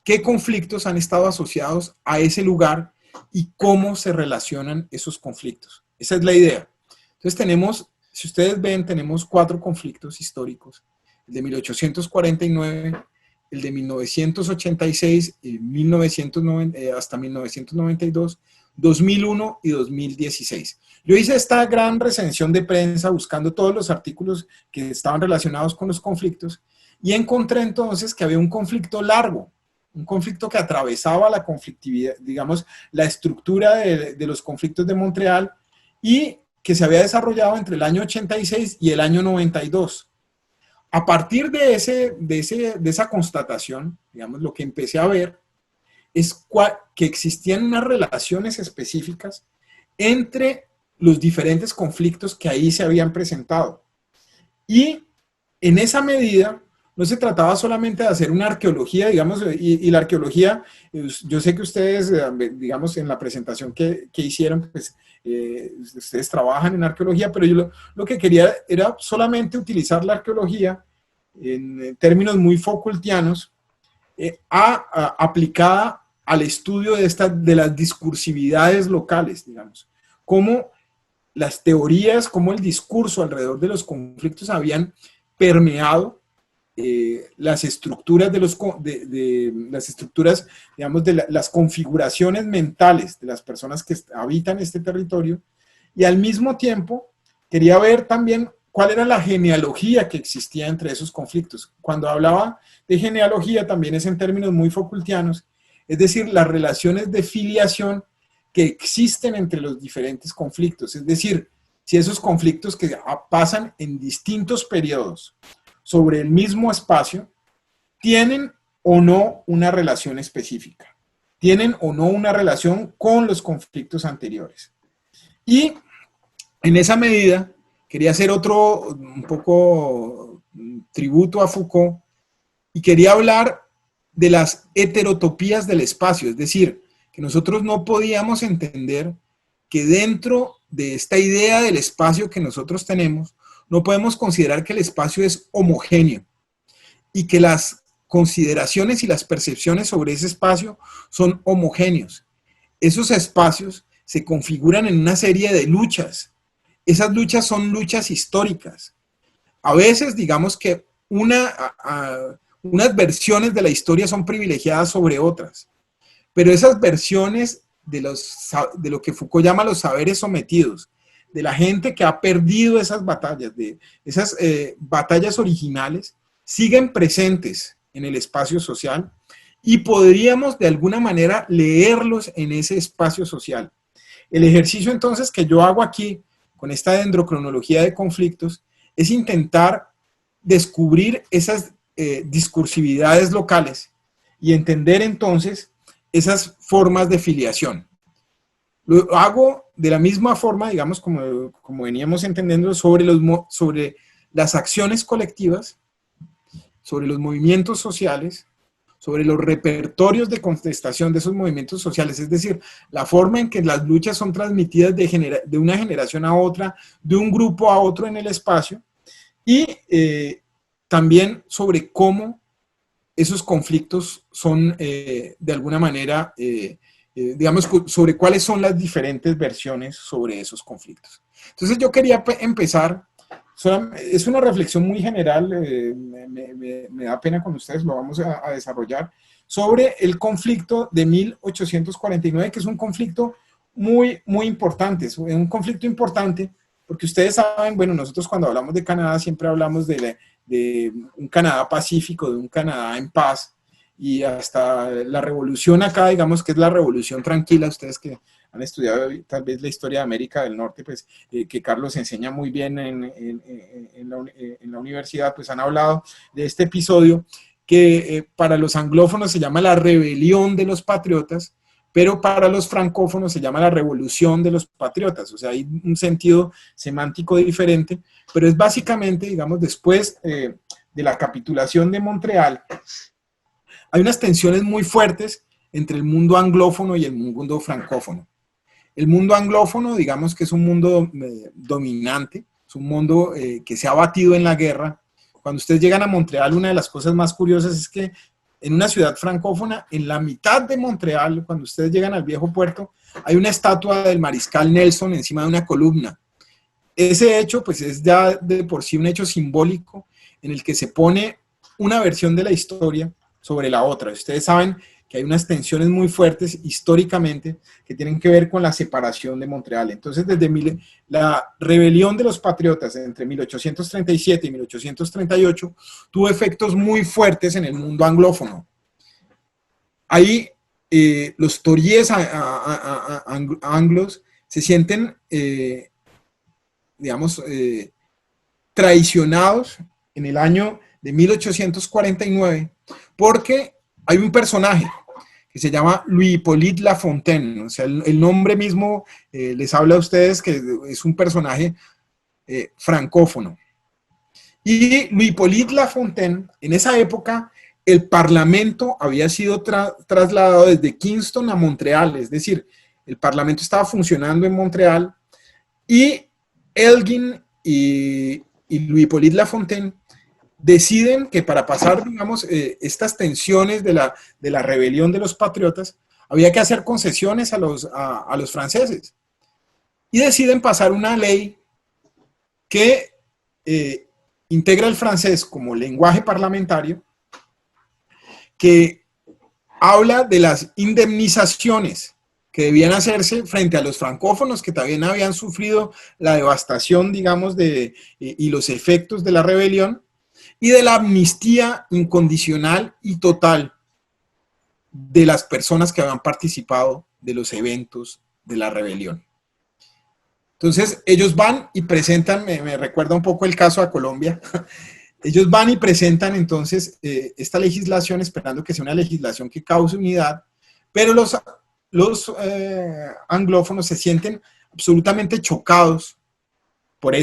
qué conflictos han estado asociados a ese lugar y cómo se relacionan esos conflictos. Esa es la idea. Entonces tenemos, si ustedes ven, tenemos 4 conflictos históricos. El de 1849, el de 1986, 1990, hasta 1992, 2001 y 2016. Yo hice esta gran recensión de prensa buscando todos los artículos que estaban relacionados con los conflictos y encontré entonces que había un conflicto largo, un conflicto que atravesaba la conflictividad, digamos, la estructura de los conflictos de Montreal y que se había desarrollado entre el año 86 y el año 92. A partir de esa constatación, digamos, lo que empecé a ver es que existían unas relaciones específicas entre los diferentes conflictos que ahí se habían presentado. Y en esa medida, no se trataba solamente de hacer una arqueología, digamos, y la arqueología, yo sé que ustedes, digamos, en la presentación que hicieron, pues, ustedes trabajan en arqueología, pero yo lo que quería era solamente utilizar la arqueología en términos muy Foucaultianos, aplicada al estudio de las discursividades locales, digamos, cómo las teorías, cómo el discurso alrededor de los conflictos habían permeado las estructuras las estructuras, digamos, de las configuraciones mentales de las personas que habitan este territorio, y al mismo tiempo quería ver también cuál era la genealogía que existía entre esos conflictos. Cuando hablaba de genealogía también es en términos muy Foucaultianos, es decir, las relaciones de filiación que existen entre los diferentes conflictos, es decir, si esos conflictos que pasan en distintos periodos sobre el mismo espacio, tienen o no una relación específica, tienen o no una relación con los conflictos anteriores. Y en esa medida, quería hacer un poco tributo a Foucault, y quería hablar de las heterotopías del espacio, es decir, que nosotros no podíamos entender que dentro de esta idea del espacio que nosotros tenemos, no podemos considerar que el espacio es homogéneo y que las consideraciones y las percepciones sobre ese espacio son homogéneos. Esos espacios se configuran en una serie de luchas. Esas luchas son luchas históricas. A veces, digamos que unas versiones de la historia son privilegiadas sobre otras, pero esas versiones de lo que Foucault llama los saberes sometidos, de la gente que ha perdido esas batallas, de esas batallas originales, siguen presentes en el espacio social y podríamos de alguna manera leerlos en ese espacio social. El ejercicio entonces que yo hago aquí con esta dendrocronología de conflictos es intentar descubrir esas discursividades locales y entender entonces esas formas de filiación. Lo hago de la misma forma, digamos, como veníamos entendiendo sobre las acciones colectivas, sobre los movimientos sociales, sobre los repertorios de contestación de esos movimientos sociales, es decir, la forma en que las luchas son transmitidas de una generación a otra, de un grupo a otro en el espacio, y también sobre cómo esos conflictos son de alguna manera, digamos, sobre cuáles son las diferentes versiones sobre esos conflictos. Entonces yo quería empezar, es una reflexión muy general, me da pena con ustedes, lo vamos a desarrollar, sobre el conflicto de 1849, que es un conflicto muy importante, es un conflicto importante, porque ustedes saben, bueno, nosotros cuando hablamos de Canadá siempre hablamos de un Canadá pacífico, de un Canadá en paz, y hasta la revolución acá, digamos que es la revolución tranquila, ustedes que han estudiado tal vez la historia de América del Norte, pues que Carlos enseña muy bien en la universidad, pues han hablado de este episodio que para los anglófonos se llama la rebelión de los patriotas, pero para los francófonos se llama la revolución de los patriotas, o sea, hay un sentido semántico diferente, pero es básicamente, digamos, después de la capitulación de Montreal, hay unas tensiones muy fuertes entre el mundo anglófono y el mundo francófono. El mundo anglófono, digamos que es un mundo dominante, es un mundo que se ha batido en la guerra. Cuando ustedes llegan a Montreal, una de las cosas más curiosas es que en una ciudad francófona, en la mitad de Montreal, cuando ustedes llegan al viejo puerto, hay una estatua del mariscal Nelson encima de una columna. Ese hecho, pues es ya de por sí un hecho simbólico en el que se pone una versión de la historia sobre la otra. Ustedes saben que hay unas tensiones muy fuertes históricamente que tienen que ver con la separación de Montreal. Entonces, desde la rebelión de los patriotas entre 1837 y 1838 tuvo efectos muy fuertes en el mundo anglófono. Ahí los tories anglos se sienten, digamos, traicionados en el año de 1849 porque hay un personaje que se llama Louis Hippolyte Lafontaine, o sea, el nombre mismo les habla a ustedes que es un personaje francófono. Y Louis Hippolyte Lafontaine, en esa época, el Parlamento había sido trasladado desde Kingston a Montreal, es decir, el Parlamento estaba funcionando en Montreal y Elgin y Louis Hippolyte Lafontaine deciden que para pasar, digamos, estas tensiones de la rebelión de los patriotas, había que hacer concesiones a los franceses. Y deciden pasar una ley que integra el francés como lenguaje parlamentario, que habla de las indemnizaciones que debían hacerse frente a los francófonos que también habían sufrido la devastación, digamos, y los efectos de la rebelión, y de la amnistía incondicional y total de las personas que habían participado de los eventos de la rebelión. Entonces, ellos van y presentan, me recuerda un poco el caso a Colombia, ellos van y presentan entonces esta legislación esperando que sea una legislación que cause unidad, pero los anglófonos se sienten absolutamente chocados por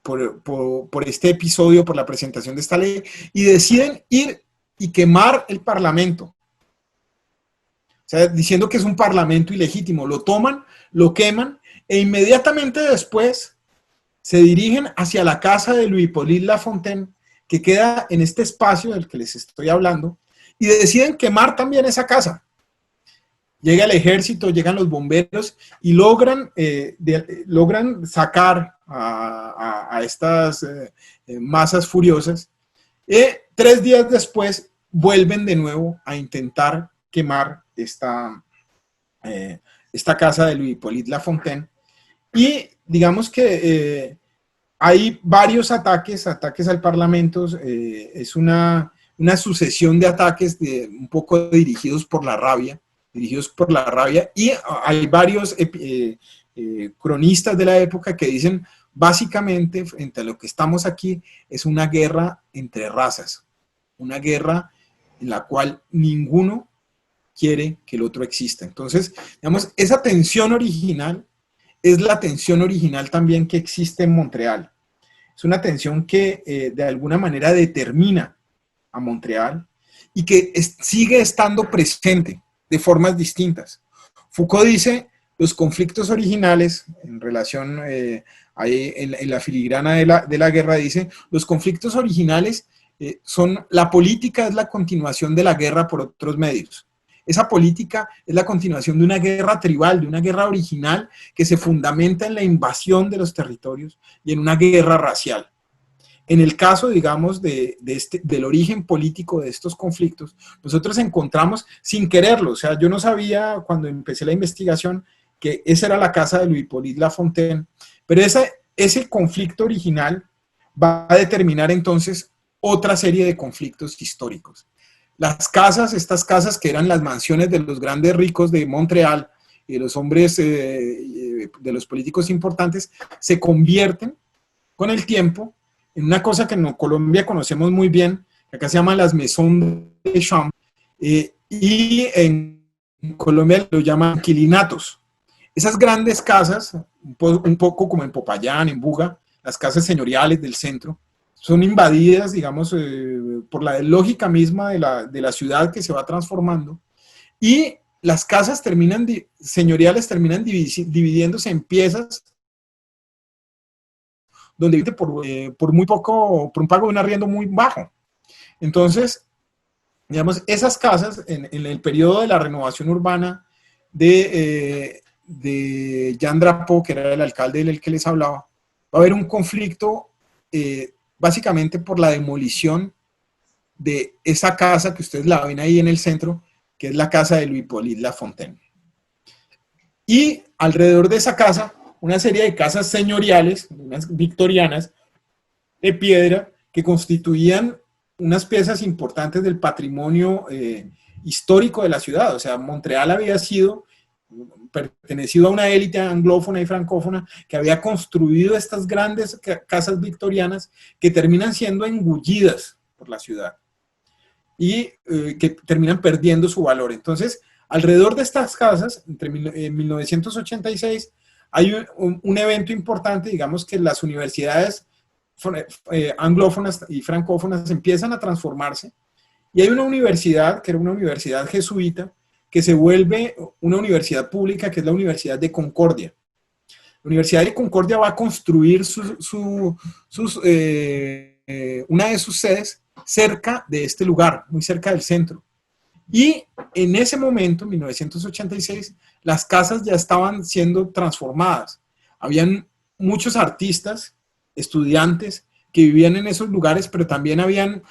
por este episodio, por la presentación de esta ley, y deciden ir y quemar el Parlamento. O sea, diciendo que es un Parlamento ilegítimo. Lo toman, lo queman, e inmediatamente después se dirigen hacia la casa de Louis Hippolyte Lafontaine, que queda en este espacio del que les estoy hablando, y deciden quemar también esa casa. Llega el ejército, llegan los bomberos y logran sacar a estas masas furiosas. 3 días después vuelven de nuevo a intentar quemar esta casa de Louis Hippolyte Lafontaine. Y digamos que hay varios ataques al Parlamento, es una sucesión de ataques un poco dirigidos por la rabia, y hay varios cronistas de la época que dicen, básicamente, frente a lo que estamos aquí, es una guerra entre razas, una guerra en la cual ninguno quiere que el otro exista. Entonces, digamos, esa tensión original es la tensión original también que existe en Montreal. Es una tensión que de alguna manera determina a Montreal y que sigue estando presente de formas distintas. Foucault dice, los conflictos originales, en relación ahí en la filigrana de la guerra, dice, los conflictos originales son, la política es la continuación de la guerra por otros medios. Esa política es la continuación de una guerra tribal, de una guerra original que se fundamenta en la invasión de los territorios y en una guerra racial. En el caso, digamos, del origen político de estos conflictos, nosotros encontramos sin quererlo, o sea, yo no sabía cuando empecé la investigación que esa era la casa de Louis Hippolyte Lafontaine, pero ese conflicto original va a determinar entonces otra serie de conflictos históricos. Las casas, estas casas que eran las mansiones de los grandes ricos de Montreal y de los hombres, de los políticos importantes, se convierten con el tiempo en una cosa que en Colombia conocemos muy bien, que acá se llama las maisons de chambre, y en Colombia lo llaman inquilinatos. Esas grandes casas, un poco como en Popayán, en Buga, las casas señoriales del centro, son invadidas, digamos, por la lógica misma de la ciudad que se va transformando, y las casas señoriales terminan dividiéndose en piezas donde vive por muy poco, por un pago de un arriendo muy bajo. Entonces, digamos, esas casas, en el periodo de la renovación urbana de Jean Drapeau, que era el alcalde del que les hablaba, va a haber un conflicto básicamente por la demolición de esa casa que ustedes la ven ahí en el centro, que es la casa de Louis Hippolyte Lafontaine. Y alrededor de esa casa, una serie de casas señoriales, unas victorianas, de piedra, que constituían unas piezas importantes del patrimonio histórico de la ciudad. O sea, Montreal había sido pertenecido a una élite anglófona y francófona que había construido estas grandes casas victorianas que terminan siendo engullidas por la ciudad y que terminan perdiendo su valor. Entonces, alrededor de estas casas, en 1986, hay un evento importante, digamos que las universidades anglófonas y francófonas empiezan a transformarse, y hay una universidad, que era una universidad jesuita, que se vuelve una universidad pública, que es la Universidad de Concordia. La Universidad de Concordia va a construir una de sus sedes cerca de este lugar, muy cerca del centro. Y en ese momento, en 1986, las casas ya estaban siendo transformadas. Habían muchos artistas, estudiantes, que vivían en esos lugares, pero también habían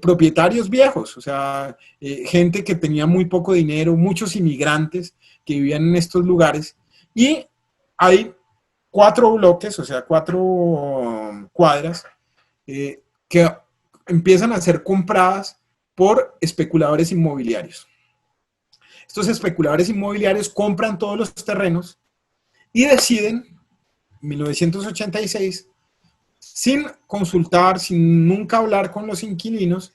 propietarios viejos, o sea, gente que tenía muy poco dinero, muchos inmigrantes que vivían en estos lugares. Y hay 4 bloques, o sea, 4 cuadras, que empiezan a ser compradas por especuladores inmobiliarios. Estos especuladores inmobiliarios compran todos los terrenos y deciden, en 1986, sin consultar, sin nunca hablar con los inquilinos,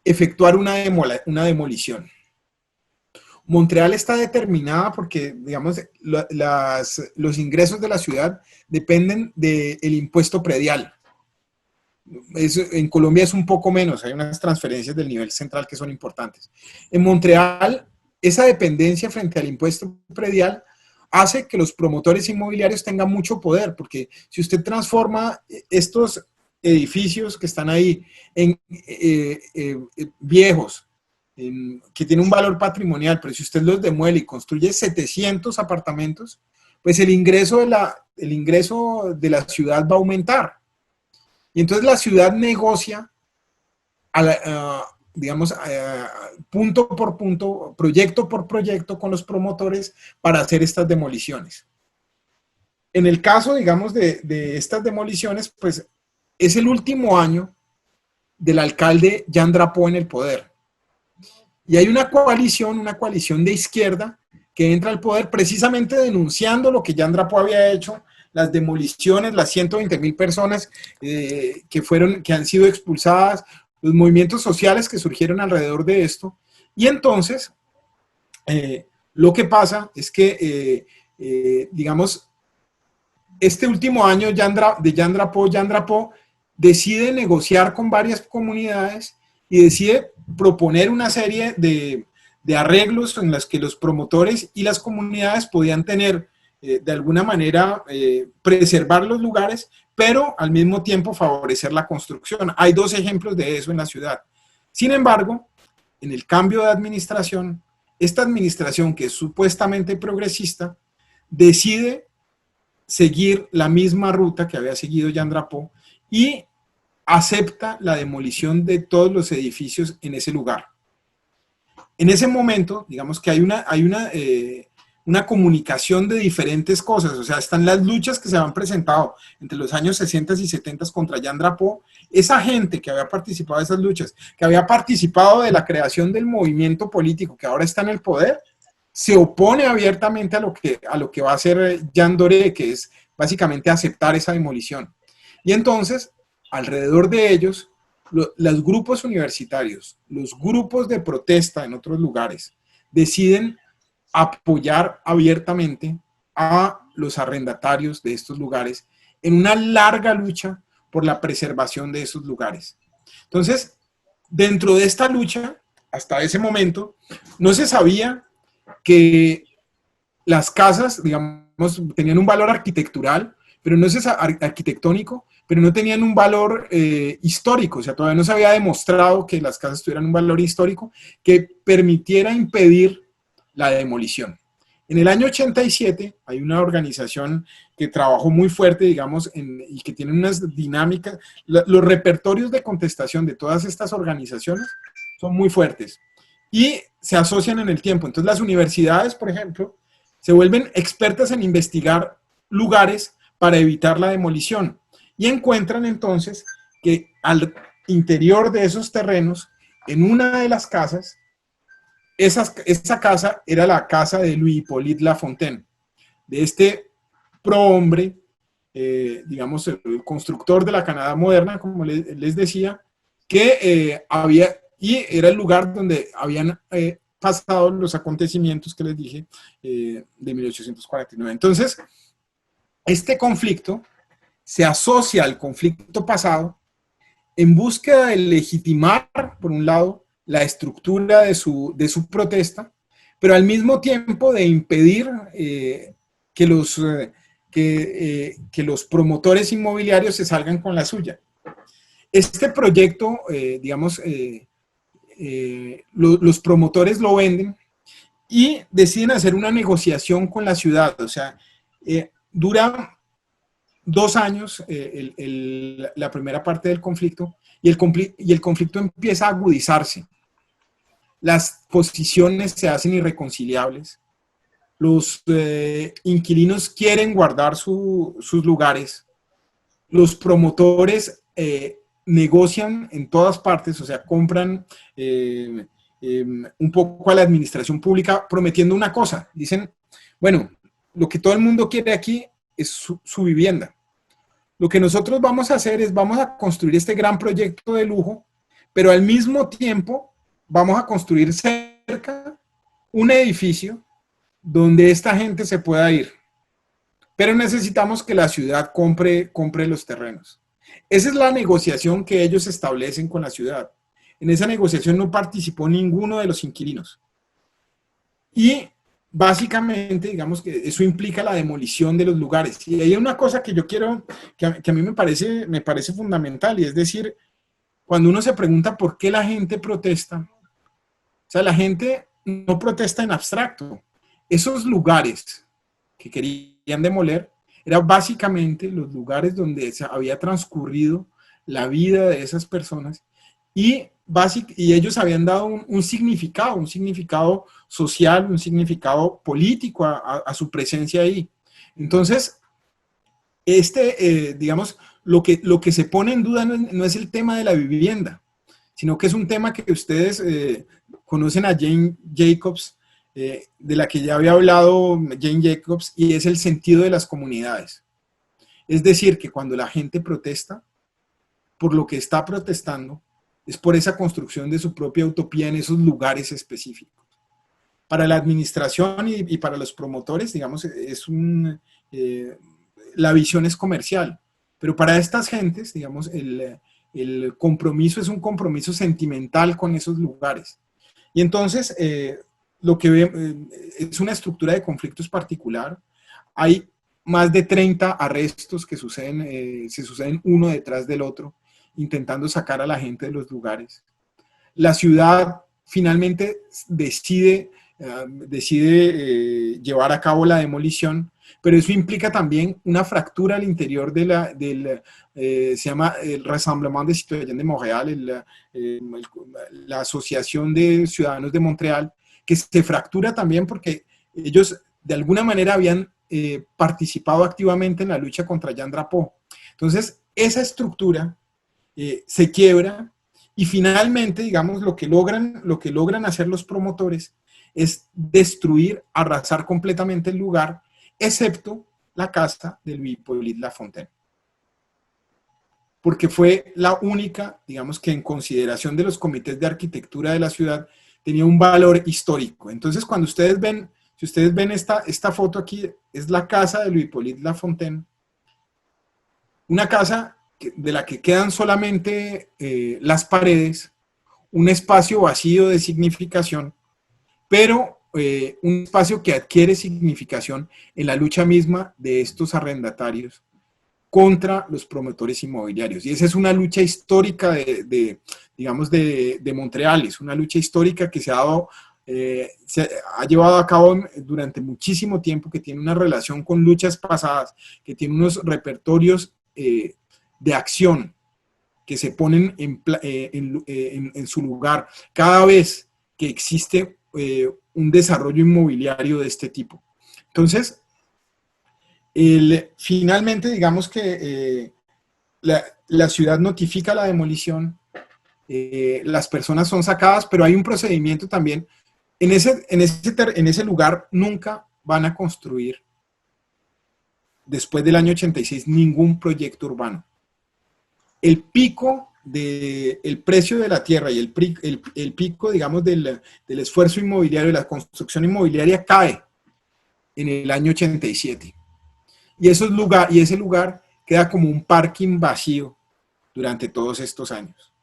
efectuar una demolición. Montreal está determinada porque, digamos, los ingresos de la ciudad dependen del impuesto predial. En Colombia es un poco menos, hay unas transferencias del nivel central que son importantes. En Montreal, esa dependencia frente al impuesto predial hace que los promotores inmobiliarios tengan mucho poder, porque si usted transforma estos edificios que están ahí en viejos, que tienen un valor patrimonial, pero si usted los demuele y construye 700 apartamentos, pues el ingreso de la ciudad va a aumentar. Y entonces la ciudad negocia, digamos, punto por punto, proyecto por proyecto con los promotores para hacer estas demoliciones. En el caso, digamos, de estas demoliciones, pues es el último año del alcalde Jean Drapeau en el poder. Y hay una coalición de izquierda que entra al poder precisamente denunciando lo que Jean Drapeau había hecho, las demoliciones, las 120,000 personas que han sido expulsadas, los movimientos sociales que surgieron alrededor de esto. Y entonces, lo que pasa es que, digamos, este último año de Jean Drapeau decide negociar con varias comunidades y decide proponer una serie de arreglos en los que los promotores y las comunidades podían tener, de alguna manera, preservar los lugares, pero al mismo tiempo favorecer la construcción. Hay dos ejemplos de eso en la ciudad. Sin embargo, en el cambio de administración, esta administración que es supuestamente progresista, decide seguir la misma ruta que había seguido Jean Drapeau y acepta la demolición de todos los edificios en ese lugar. En ese momento, digamos que hay una comunicación de diferentes cosas, o sea, están las luchas que se han presentado entre los años 60 y 70 contra Jean Drapeau. Esa gente que había participado de esas luchas, que había participado de la creación del movimiento político que ahora está en el poder, se opone abiertamente a lo que va a hacer Jean Doré, que es básicamente aceptar esa demolición. Y entonces, alrededor de ellos, los grupos universitarios, los grupos de protesta en otros lugares, deciden apoyar abiertamente a los arrendatarios de estos lugares en una larga lucha por la preservación de esos lugares. Entonces, dentro de esta lucha, hasta ese momento, no se sabía que las casas, digamos, tenían un valor arquitectural, pero no es arquitectónico, pero no tenían un valor histórico, o sea, todavía no se había demostrado que las casas tuvieran un valor histórico que permitiera impedir la demolición. En el año 87 hay una organización que trabajó muy fuerte, digamos, y que tiene unas dinámicas, los repertorios de contestación de todas estas organizaciones son muy fuertes y se asocian en el tiempo. Entonces las universidades, por ejemplo, se vuelven expertas en investigar lugares para evitar la demolición y encuentran entonces que al interior de esos terrenos, en una de las casas, esa casa era la casa de Louis Hippolyte Lafontaine, de este prohombre, digamos, el constructor de la Canadá moderna, como les decía, que había, y era el lugar donde habían pasado los acontecimientos que les dije de 1849. Entonces, este conflicto se asocia al conflicto pasado en búsqueda de legitimar, por un lado, la estructura de su protesta, pero al mismo tiempo de impedir que los promotores inmobiliarios se salgan con la suya. Este proyecto, digamos, los promotores lo venden y deciden hacer una negociación con la ciudad, o sea, dura 2 años la primera parte del conflicto y el conflicto empieza a agudizarse. Las posiciones se hacen irreconciliables. Los inquilinos quieren guardar sus lugares. Los promotores negocian en todas partes, o sea, compran un poco a la administración pública prometiendo una cosa. Dicen, bueno, lo que todo el mundo quiere aquí es su vivienda. Lo que nosotros vamos a hacer es, vamos a construir este gran proyecto de lujo, pero al mismo tiempo vamos a construir cerca un edificio donde esta gente se pueda ir. Pero necesitamos que la ciudad compre los terrenos. Esa es la negociación que ellos establecen con la ciudad. En esa negociación no participó ninguno de los inquilinos. Y básicamente, digamos que eso implica la demolición de los lugares. Y hay una cosa que yo quiero, que a mí me parece fundamental, y es decir, cuando uno se pregunta por qué la gente protesta, o sea, la gente no protesta en abstracto. Esos lugares que querían demoler eran básicamente los lugares donde se había transcurrido la vida de esas personas y ellos habían dado un significado social, un significado político a su presencia ahí. Entonces, digamos, lo que se pone en duda no es el tema de la vivienda, sino que es un tema que ustedes conocen a Jane Jacobs, de la que ya había hablado Jane Jacobs, y es el sentido de las comunidades. Es decir, que cuando la gente protesta, por lo que está protestando, es por esa construcción de su propia utopía en esos lugares específicos. Para la administración y para los promotores, digamos, la visión es comercial, pero para estas gentes, digamos, el compromiso es un compromiso sentimental con esos lugares. Y entonces, lo que es una estructura de conflictos particular. Hay más de 30 arrestos que suceden, se suceden uno detrás del otro, intentando sacar a la gente de los lugares. La ciudad finalmente decide llevar a cabo la demolición, pero eso implica también una fractura al interior se llama el Rassemblement des Citoyens de Montréal, la Asociación de Ciudadanos de Montreal, que se fractura también porque ellos de alguna manera habían participado activamente en la lucha contra Jean Drapeau. Entonces, esa estructura se quiebra y finalmente, digamos, lo que logran hacer los promotores es destruir, arrasar completamente el lugar, excepto la casa de Louis Hippolyte Lafontaine. Porque fue la única, digamos, que en consideración de los comités de arquitectura de la ciudad, tenía un valor histórico. Entonces, cuando ustedes ven, si ustedes ven esta foto aquí, es la casa de Louis Hippolyte Lafontaine, una casa de la que quedan solamente las paredes, un espacio vacío de significación, pero un espacio que adquiere significación en la lucha misma de estos arrendatarios contra los promotores inmobiliarios. Y esa es una lucha histórica digamos, de Montreal, es una lucha histórica que se ha llevado a cabo durante muchísimo tiempo, que tiene una relación con luchas pasadas, que tiene unos repertorios de acción que se ponen en su lugar cada vez que existe un desarrollo inmobiliario de este tipo. Entonces, finalmente, digamos que la ciudad notifica la demolición, las personas son sacadas, pero hay un procedimiento también. En ese lugar nunca van a construir, después del año 86, ningún proyecto urbano. El pico del precio de la tierra y el pico, digamos, del esfuerzo inmobiliario, de la construcción inmobiliaria, cae en el año 87. Y ese lugar queda como un parking vacío durante todos estos años.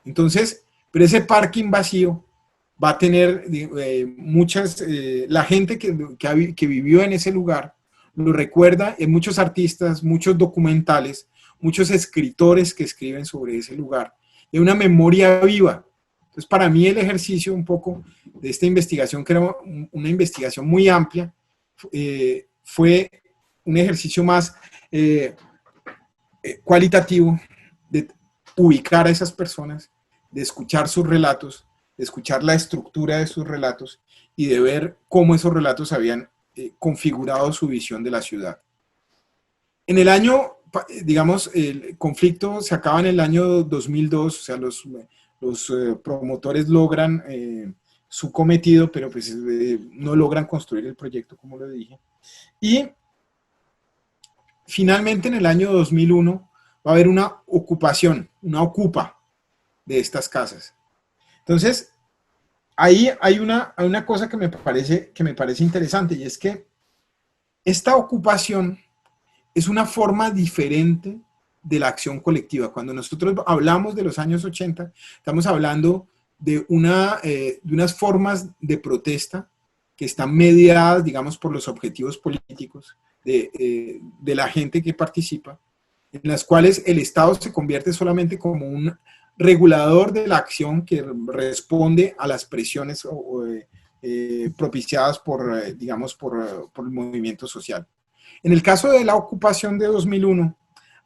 Entonces, pero ese parking vacío va a tener la gente que vivió en ese lugar lo recuerda, en muchos artistas, muchos documentales, muchos escritores que escriben sobre ese lugar, de una memoria viva. Entonces, para mí el ejercicio un poco de esta investigación, que era una investigación muy amplia, fue un ejercicio más cualitativo de ubicar a esas personas, de escuchar sus relatos, de escuchar la estructura de sus relatos y de ver cómo esos relatos habían configurado su visión de la ciudad. En el año, digamos, el conflicto se acaba en el año 2002, o sea, los promotores logran su cometido, pero pues no logran construir el proyecto, como lo dije. Y finalmente en el año 2001 va a haber una ocupación, una ocupa de estas casas. Entonces, ahí hay una cosa que me parece interesante, y es que esta ocupación es una forma diferente de la acción colectiva. Cuando nosotros hablamos de los años 80, estamos hablando de unas formas de protesta que están mediadas, digamos, por los objetivos políticos de la gente que participa, en las cuales el Estado se convierte solamente como un regulador de la acción que responde a las presiones propiciadas digamos, por el movimiento social. En el caso de la ocupación de 2001,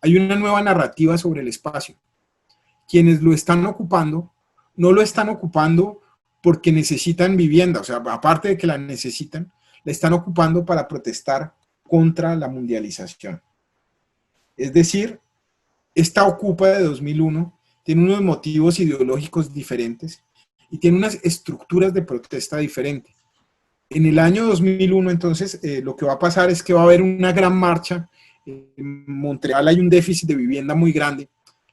hay una nueva narrativa sobre el espacio. Quienes lo están ocupando, no lo están ocupando porque necesitan vivienda, o sea, aparte de que la necesitan, la están ocupando para protestar contra la mundialización. Es decir, esta ocupa de 2001 tiene unos motivos ideológicos diferentes y tiene unas estructuras de protesta diferentes. En el año 2001, entonces, lo que va a pasar es que va a haber una gran marcha. En Montreal hay un déficit de vivienda muy grande.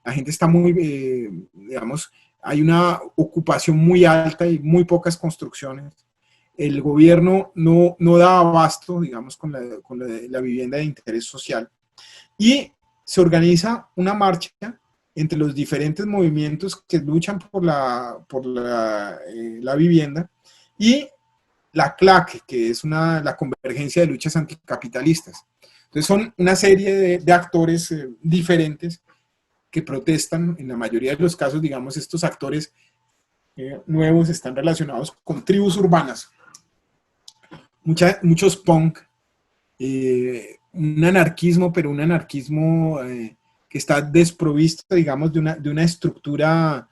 La gente está muy, digamos, hay una ocupación muy alta y muy pocas construcciones. El gobierno no da abasto, digamos, con la vivienda de interés social. Y se organiza una marcha entre los diferentes movimientos que luchan por la vivienda, y la CLAC, que es la convergencia de luchas anticapitalistas. Entonces son una serie de actores diferentes que protestan. En la mayoría de los casos, digamos, estos actores nuevos están relacionados con tribus urbanas, muchos punk, un anarquismo, pero un anarquismo que está desprovisto, digamos, de una estructura,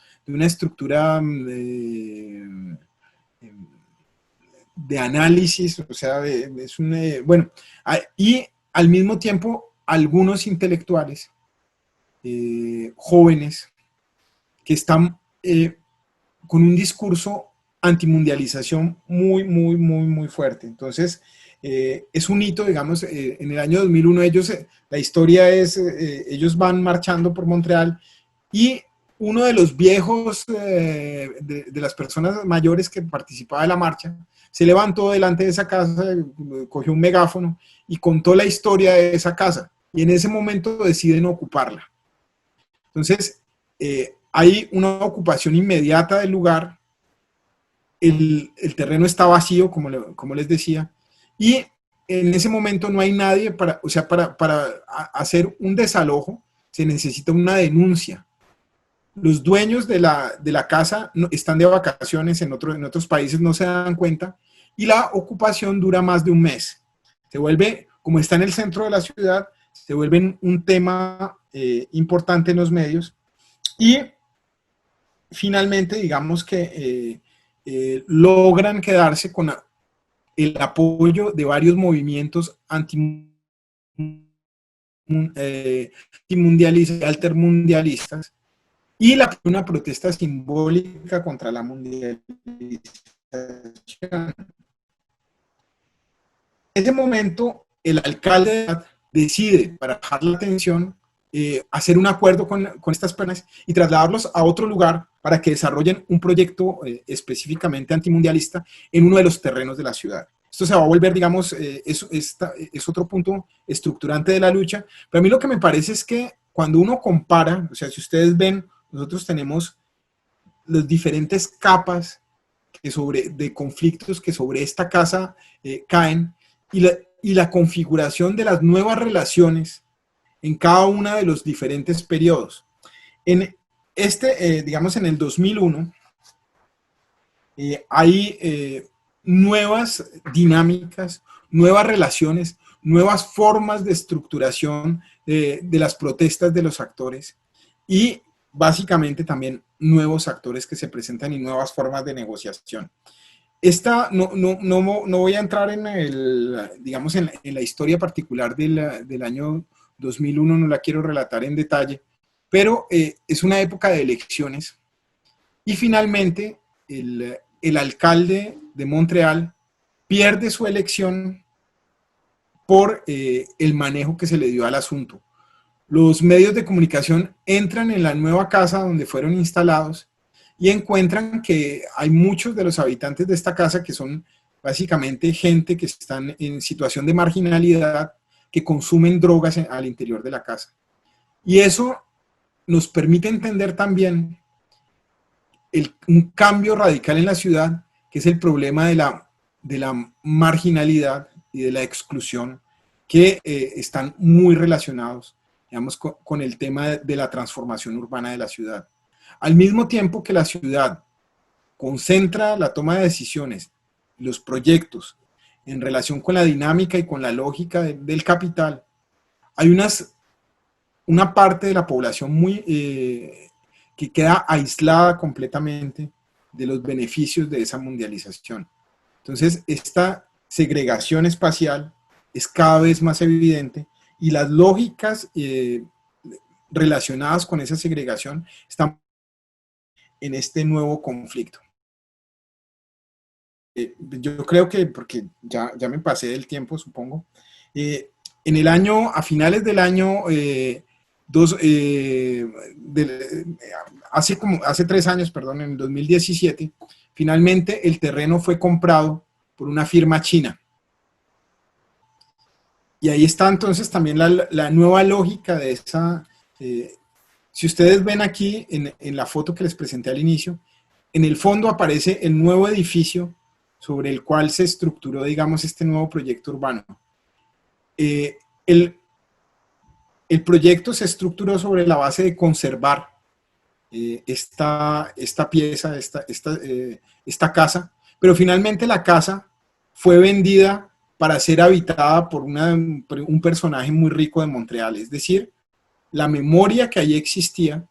de análisis, o sea, bueno, y al mismo tiempo algunos intelectuales jóvenes que están con un discurso antimundialización muy, muy, muy, muy fuerte. Entonces, es un hito, digamos, en el año 2001 ellos, la historia es, ellos van marchando por Montreal y uno de los viejos, de las personas mayores que participaba de la marcha, se levantó delante de esa casa, cogió un megáfono y contó la historia de esa casa. Y en ese momento deciden ocuparla. Entonces, hay una ocupación inmediata del lugar, el terreno está vacío, como les decía, y en ese momento no hay nadie o sea, para hacer un desalojo se necesita una denuncia. Los dueños de la casa están de vacaciones en otros países, no se dan cuenta, y la ocupación dura más de un mes. Se vuelve, como está en el centro de la ciudad, se vuelve un tema importante en los medios, y finalmente, digamos que logran quedarse con el apoyo de varios movimientos antimundialistas, altermundialistas, y una protesta simbólica contra la mundialización. En ese momento, el alcalde decide, para bajar la tensión, hacer un acuerdo con estas personas y trasladarlos a otro lugar para que desarrollen un proyecto específicamente antimundialista en uno de los terrenos de la ciudad. Esto se va a volver, digamos, es otro punto estructurante de la lucha, pero a mí lo que me parece es que cuando uno compara, o sea, si ustedes ven, nosotros tenemos las diferentes capas de conflictos que sobre esta casa caen, y la configuración de las nuevas relaciones en cada uno de los diferentes periodos. En digamos, en el 2001, hay nuevas dinámicas, nuevas relaciones, nuevas formas de estructuración de las protestas de los actores, y básicamente también nuevos actores que se presentan y nuevas formas de negociación. No voy a entrar digamos, en la historia particular del año 2001, no la quiero relatar en detalle, pero es una época de elecciones, y finalmente el alcalde de Montreal pierde su elección por el manejo que se le dio al asunto. Los medios de comunicación entran en la nueva casa donde fueron instalados y encuentran que hay muchos de los habitantes de esta casa que son básicamente gente que están en situación de marginalidad, que consumen drogas al interior de la casa. Y eso nos permite entender también un cambio radical en la ciudad, que es el problema de la marginalidad y de la exclusión, que están muy relacionados, digamos, con el tema de la transformación urbana de la ciudad. Al mismo tiempo que la ciudad concentra la toma de decisiones, los proyectos, en relación con la dinámica y con la lógica del capital, hay una parte de la población que queda aislada completamente de los beneficios de esa mundialización. Entonces, esta segregación espacial es cada vez más evidente, y las lógicas relacionadas con esa segregación están en este nuevo conflicto. Yo creo que, porque ya me pasé del tiempo, supongo, a finales del año, hace 3 años, perdón, en el 2017, finalmente el terreno fue comprado por una firma china. Y ahí está entonces también la nueva lógica de Si ustedes ven aquí en la foto que les presenté al inicio, en el fondo aparece el nuevo edificio sobre el cual se estructuró, digamos, este nuevo proyecto urbano. Eh, el, el proyecto se estructuró sobre la base de conservar esta pieza, esta casa, pero finalmente la casa fue vendida para ser habitada por un personaje muy rico de Montreal, es decir, la memoria que allí existía,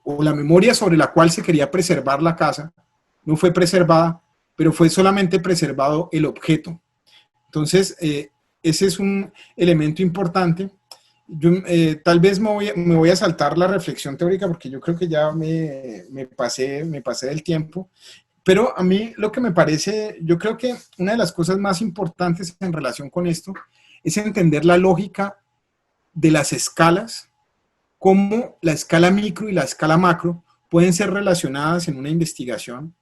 o la memoria sobre la cual se quería preservar la casa, no fue preservada, pero fue solamente preservado el objeto. Entonces, ese es un elemento importante. Yo, tal vez me voy a saltar la reflexión teórica porque yo creo que ya me pasé del tiempo, pero a mí lo que me parece, yo creo que una de las cosas más importantes en relación con esto es entender la lógica de las escalas, cómo la escala micro y la escala macro pueden ser relacionadas en una investigación,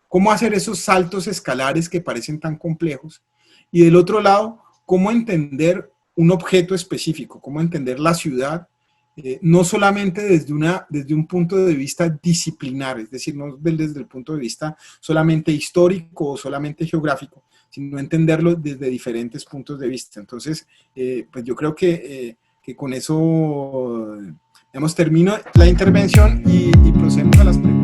cómo hacer esos saltos escalares que parecen tan complejos, y del otro lado, cómo entender un objeto específico, cómo entender la ciudad, no solamente desde un punto de vista disciplinar, es decir, no desde el punto de vista solamente histórico o solamente geográfico, sino entenderlo desde diferentes puntos de vista. Entonces, pues yo creo que con eso, digamos, termino la intervención y procedemos a las preguntas.